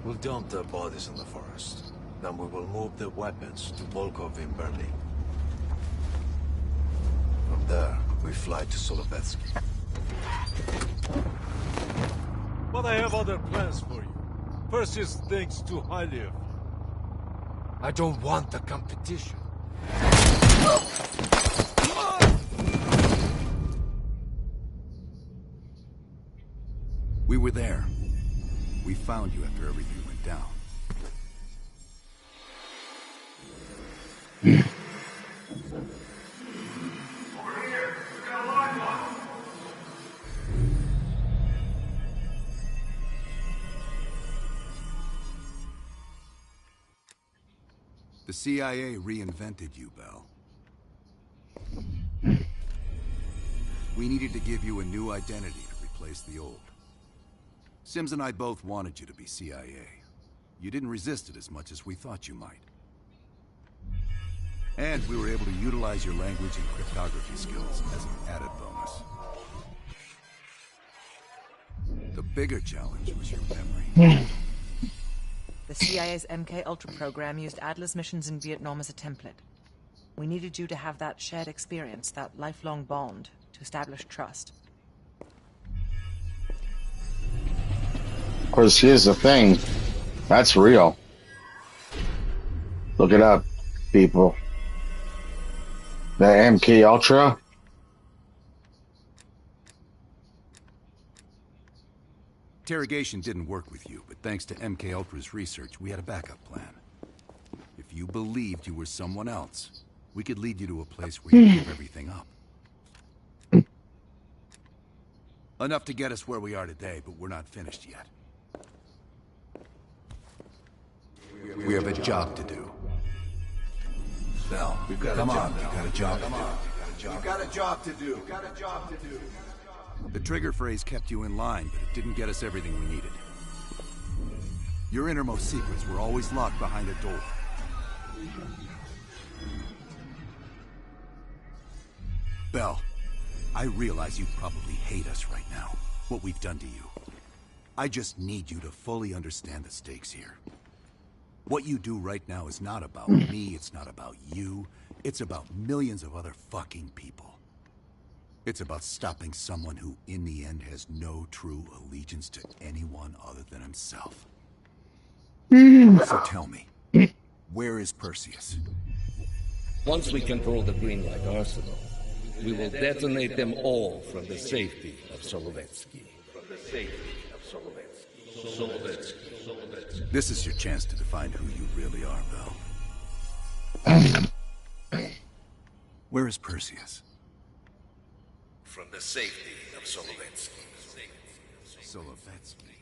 Speaker 8: We'll dump their bodies in the forest. Then we will move the weapons to Volkov in Berlin. From there, we fly to Solovetsky. But I have other plans for you. Perseus thinks too highly of you. I don't want the competition.
Speaker 18: We were there. We found you after everything went down. The CIA reinvented you, Bell. We needed to give you a new identity to replace the old. Sims and I both wanted you to be CIA. You didn't resist it as much as we thought you might. And we were able to utilize your language and cryptography skills as an added bonus. The bigger challenge was your memory.
Speaker 6: The CIA's MK-Ultra program used Adler's missions in Vietnam as a template. We needed you to have that shared experience, that lifelong bond, to establish trust.
Speaker 3: Of course, here's the thing. That's real. Look it up, people. The MK Ultra.
Speaker 18: Interrogation didn't work with you, but thanks to MK Ultra's research, we had a backup plan. If you believed you were someone else, we could lead you to a place where you give everything up. Enough to get us where we are today, but we're not finished yet. We have a job to do. Bell, we've got a job. You got a job to do.
Speaker 12: You got a job to do. Got a job to do.
Speaker 18: The trigger phrase kept you in line, but it didn't get us everything we needed. Your innermost secrets were always locked behind a door. Bell, I realize you probably hate us right now, what we've done to you. I just need you to fully understand the stakes here. What you do right now is not about me, it's not about you, it's about millions of other fucking people. It's about stopping someone who, in the end, has no true allegiance to anyone other than himself. So tell me, where is Perseus?
Speaker 13: Once we control the Greenlight Arsenal, we will detonate them all from the safety of Solovetsky.
Speaker 18: This is your chance to define who you really are, Bell. Where is Perseus?
Speaker 13: From the safety of Solovetsky.
Speaker 18: Solovetsky.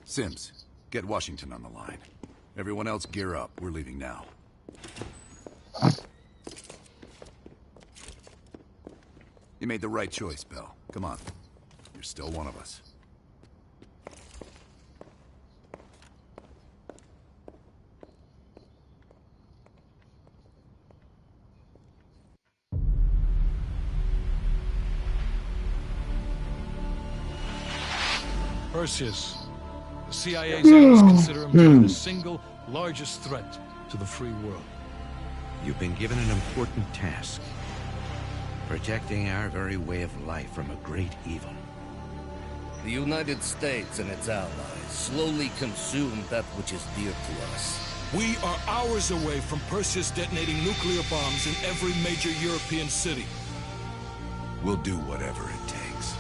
Speaker 18: Sims, get Washington on the line. Everyone else gear up. We're leaving now. You made the right choice, Bell. Come on. You're still one of us.
Speaker 1: Perseus. The CIA's analysts consider him to be the single largest threat to the free world.
Speaker 19: You've been given an important task. protecting our very way of life from a great evil.
Speaker 13: The United States and its allies slowly consume that which is dear to us.
Speaker 1: We are hours away from Perseus detonating nuclear bombs in every major European city.
Speaker 7: We'll do whatever it takes.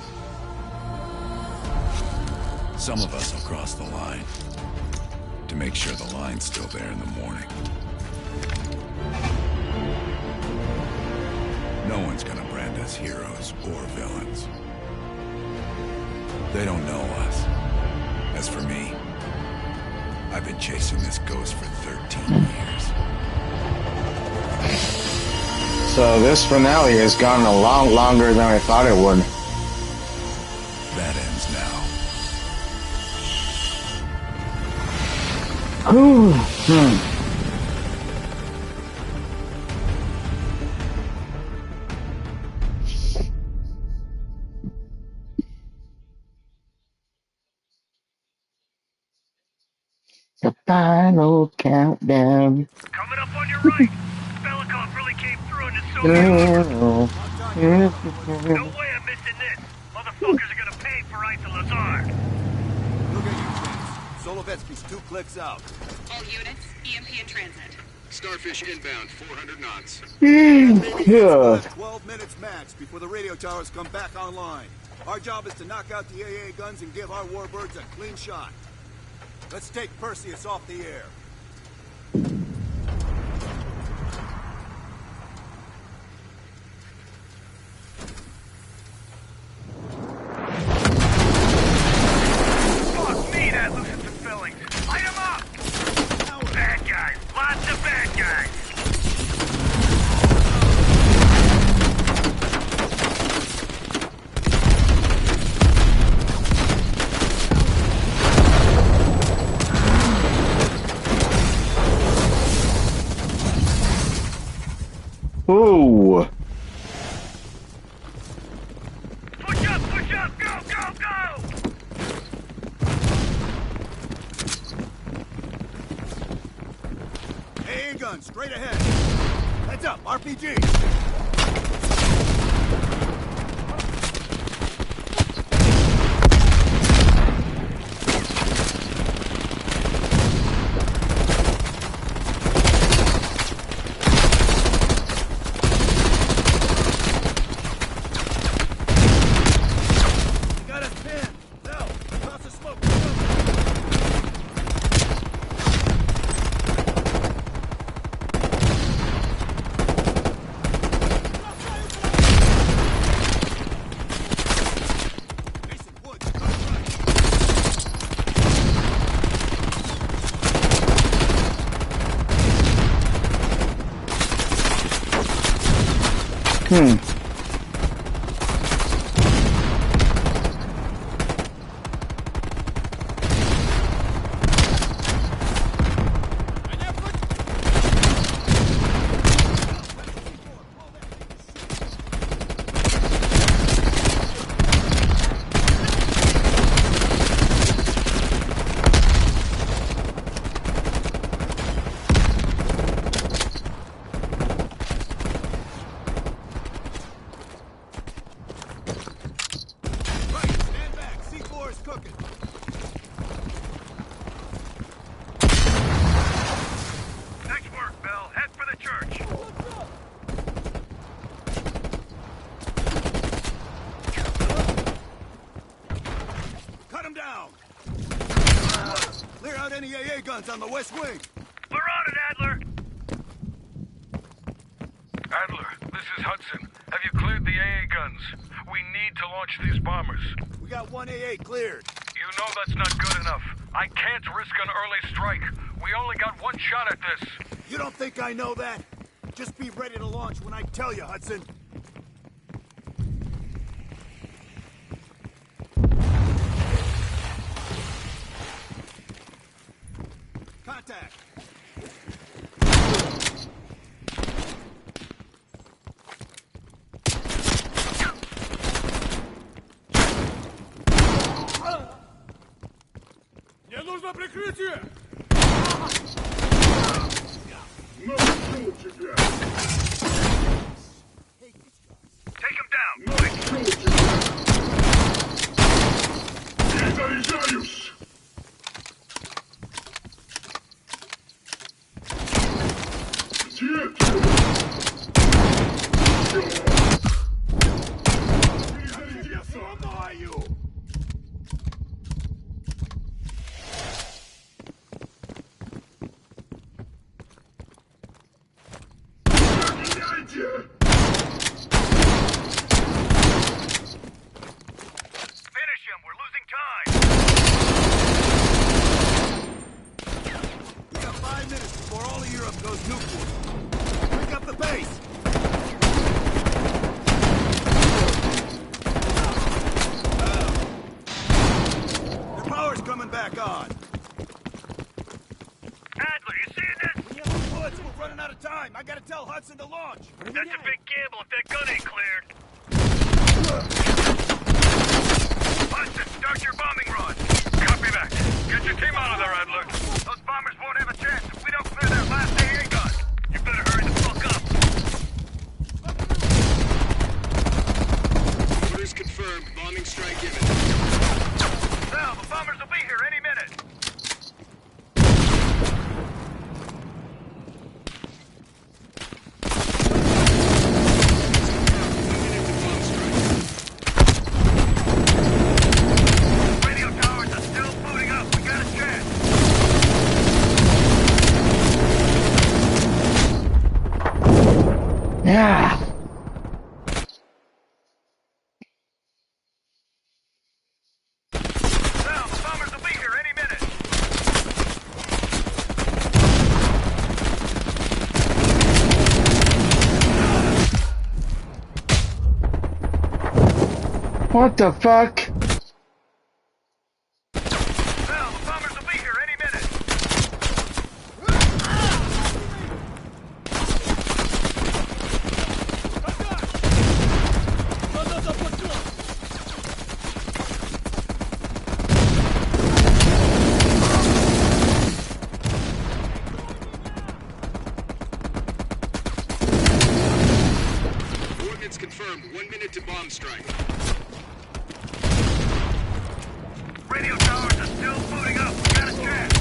Speaker 7: Some of us will cross the line to make sure the line's still there in the morning. No one's gonna brand us heroes or villains. They don't know us. As for me, I've been chasing this ghost for 13 years.
Speaker 3: So this finale has gone a lot longer than I thought it would.
Speaker 7: That ends now.
Speaker 3: The final countdown.
Speaker 9: Coming up on your right. Belikov really came through in the Soviet. No way I'm missing this. Motherfuckers are gonna pay for Isa Lazar.
Speaker 18: Look at you, James. Solovetsky's 2 clicks out.
Speaker 20: All units, EMP in transit.
Speaker 11: Starfish inbound, 400 knots.
Speaker 3: Yeah.
Speaker 18: 12 minutes max before the radio towers come back online. Our job is to knock out the AA guns and give our warbirds a clean shot. Let's take Perseus off the air.
Speaker 9: Fuck me, that loosens some fillings. Light 'em up! Bad guys. Lots of bad guys.
Speaker 3: Ooh.
Speaker 9: Push up, go, go, go!
Speaker 18: AA gun, straight ahead. Heads up, RPG. On the west wing.
Speaker 9: We're on it, Adler. Adler, this is Hudson. Have you cleared the AA guns? We need to launch these bombers.
Speaker 18: We got 1 AA cleared.
Speaker 9: You know that's not good enough. I can't risk an early strike. We only got one shot at this.
Speaker 18: You don't think I know that? Just be ready to launch when I tell you, Hudson. Contact.
Speaker 8: Мне нужно прикрытие!
Speaker 17: Нашел тебя!
Speaker 9: Finish him. We're losing time.
Speaker 18: We got 5 minutes before all of Europe goes nuclear. Pick up the pace! Their power's coming back on.
Speaker 9: Adler, you seeing this?
Speaker 18: We have the bullets. We're running out of time. I gotta tell Hudson to launch.
Speaker 9: That's a big gamble if that gun ain't cleared. Hudson, start your bombing run. Copy that. Get your team out of there, Adler. Those bombers won't have a chance if we don't clear that last AA gun. You better hurry the fuck up.
Speaker 11: Orders confirmed. Bombing strike given.
Speaker 9: Sal, the bombers will be here any minute. Radio towers are still booting up. We got a chance.
Speaker 3: Yeah.
Speaker 9: Sal, the bombers will be here any minute.
Speaker 3: What the fuck?
Speaker 9: Sal, the bombers will be here any minute.
Speaker 11: Coordinates confirmed. 1 minute to bomb strike.
Speaker 9: Radio towers are still booting up. We got a chance.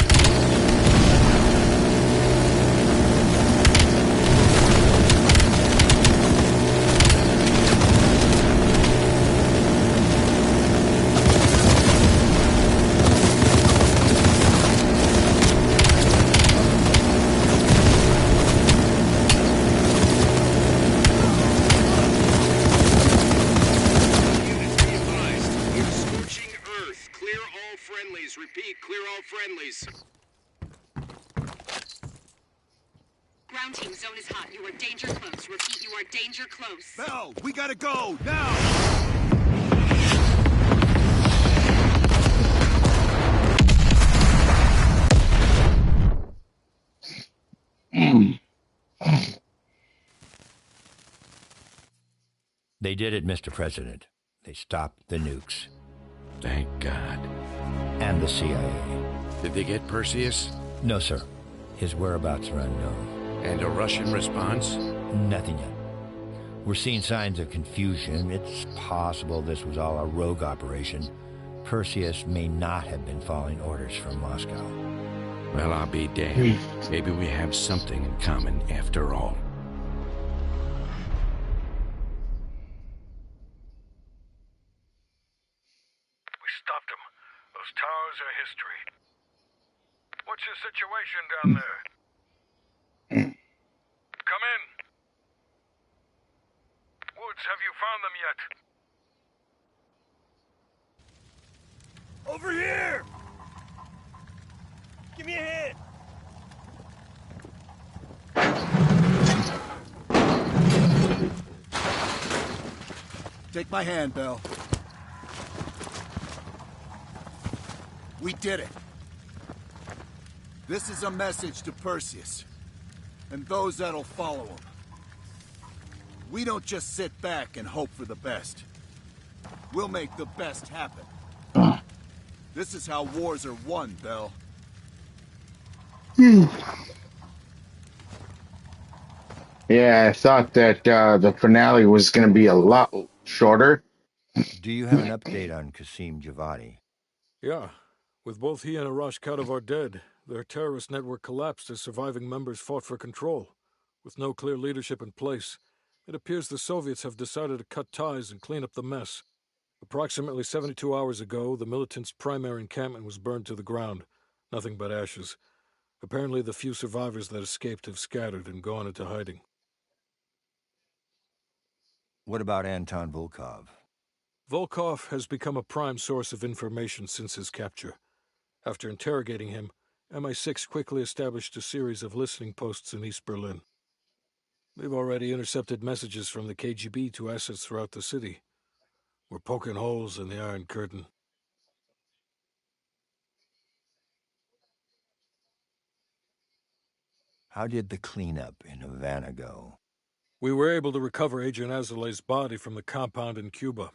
Speaker 11: Units be advised. We're scorching Earth. Clear all friendlies. Repeat, clear all friendlies.
Speaker 20: Ground team, zone is hot. You are danger close. Repeat, you are danger close.
Speaker 18: Bell, we gotta go, now!
Speaker 2: They did it, Mr. President. They stopped the nukes.
Speaker 19: Thank God.
Speaker 2: And the CIA.
Speaker 19: Did they get Perseus?
Speaker 2: No, sir. His whereabouts are unknown.
Speaker 19: And a Russian response?
Speaker 2: Nothing yet. We're seeing signs of confusion. It's possible this was all a rogue operation. Perseus may not have been following orders from Moscow.
Speaker 19: Well, I'll be damned. Maybe we have something in common after all.
Speaker 8: We stopped them. Those towers are history. What's your situation down there? Come in. Woods, have you found them yet?
Speaker 4: Over here! Give me a hand!
Speaker 18: Take my hand, Bell. We did it. This is a message to Perseus, and those that'll follow him. We don't just sit back and hope for the best. We'll make the best happen. This is how wars are won, Bell.
Speaker 3: Yeah, I thought that the finale was going to be a lot shorter.
Speaker 2: Do you have an update on Qasim Javadi?
Speaker 1: Yeah. With both he and Arash Kadivar dead, their terrorist network collapsed as surviving members fought for control. With no clear leadership in place, it appears the Soviets have decided to cut ties and clean up the mess. Approximately 72 hours ago, the militants' primary encampment was burned to the ground. Nothing but ashes. Apparently, the few survivors that escaped have scattered and gone into hiding.
Speaker 2: What about Anton Volkov?
Speaker 1: Volkov has become a prime source of information since his capture. After interrogating him, MI6 quickly established a series of listening posts in East Berlin. They've already intercepted messages from the KGB to assets throughout the city. We're poking holes in the Iron Curtain.
Speaker 2: How did the cleanup in Havana go?
Speaker 1: We were able to recover Agent Azoulay's body from the compound in Cuba.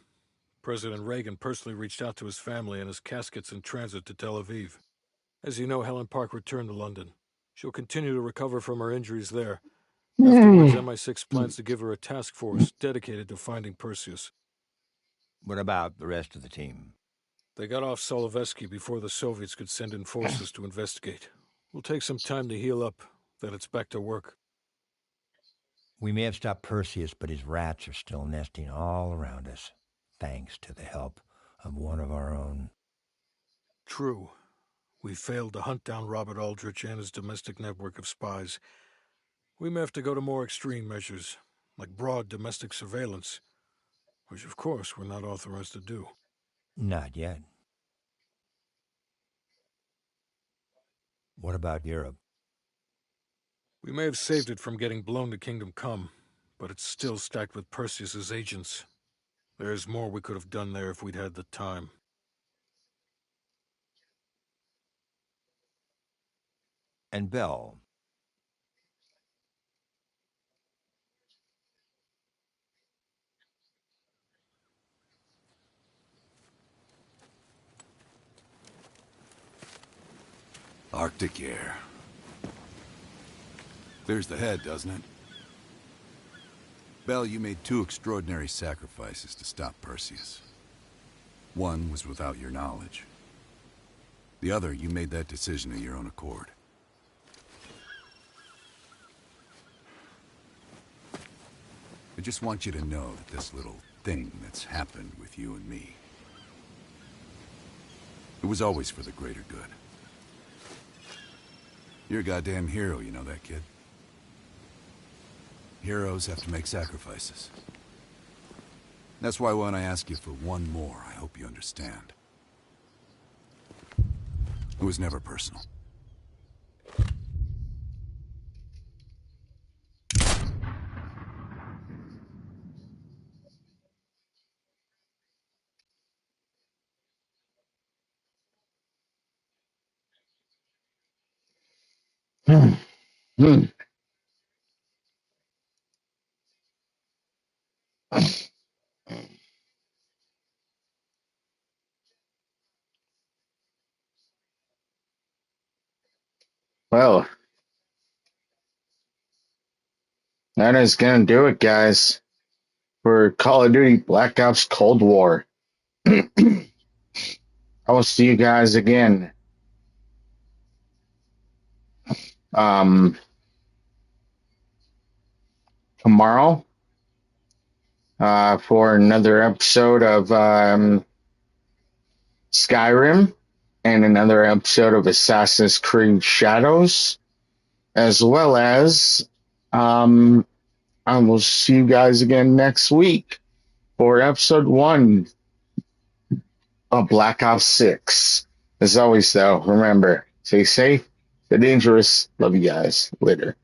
Speaker 1: President Reagan personally reached out to his family, and his casket's in transit to Tel Aviv. As you know, Helen Park returned to London. She'll continue to recover from her injuries there. Afterwards, MI6 plans to give her a task force dedicated to finding Perseus.
Speaker 2: What about the rest of the team?
Speaker 1: They got off Solovetsky before the Soviets could send in forces to investigate. We'll take some time to heal up, then it's back to work.
Speaker 2: We may have stopped Perseus, but his rats are still nesting all around us, thanks to the help of one of our own.
Speaker 1: True. We failed to hunt down Robert Aldrich and his domestic network of spies. We may have to go to more extreme measures, like broad domestic surveillance, which of course we're not authorized to do.
Speaker 2: Not yet. What about Europe?
Speaker 1: We may have saved it from getting blown to Kingdom Come, but it's still stacked with Perseus's agents. There's more we could have done there if we'd had the time.
Speaker 2: And Bell?
Speaker 18: Arctic air. Clears the head, doesn't it? Bell, you made two extraordinary sacrifices to stop Perseus. One was without your knowledge. The other, you made that decision of your own accord. I just want you to know that this little thing that's happened with you and me, it was always for the greater good. You're a goddamn hero, you know that, kid? Heroes have to make sacrifices. That's why when I ask you for one more, I hope you understand. It was never personal.
Speaker 3: Well, that is gonna do it, guys, for Call of Duty Black Ops Cold War. I will see you guys again tomorrow for another episode of Skyrim and another episode of Assassin's Creed Shadows, as well as I will see you guys again next week for episode 1 of Black Ops 6. As always, though, remember, stay safe, stay dangerous. Love you guys. Later.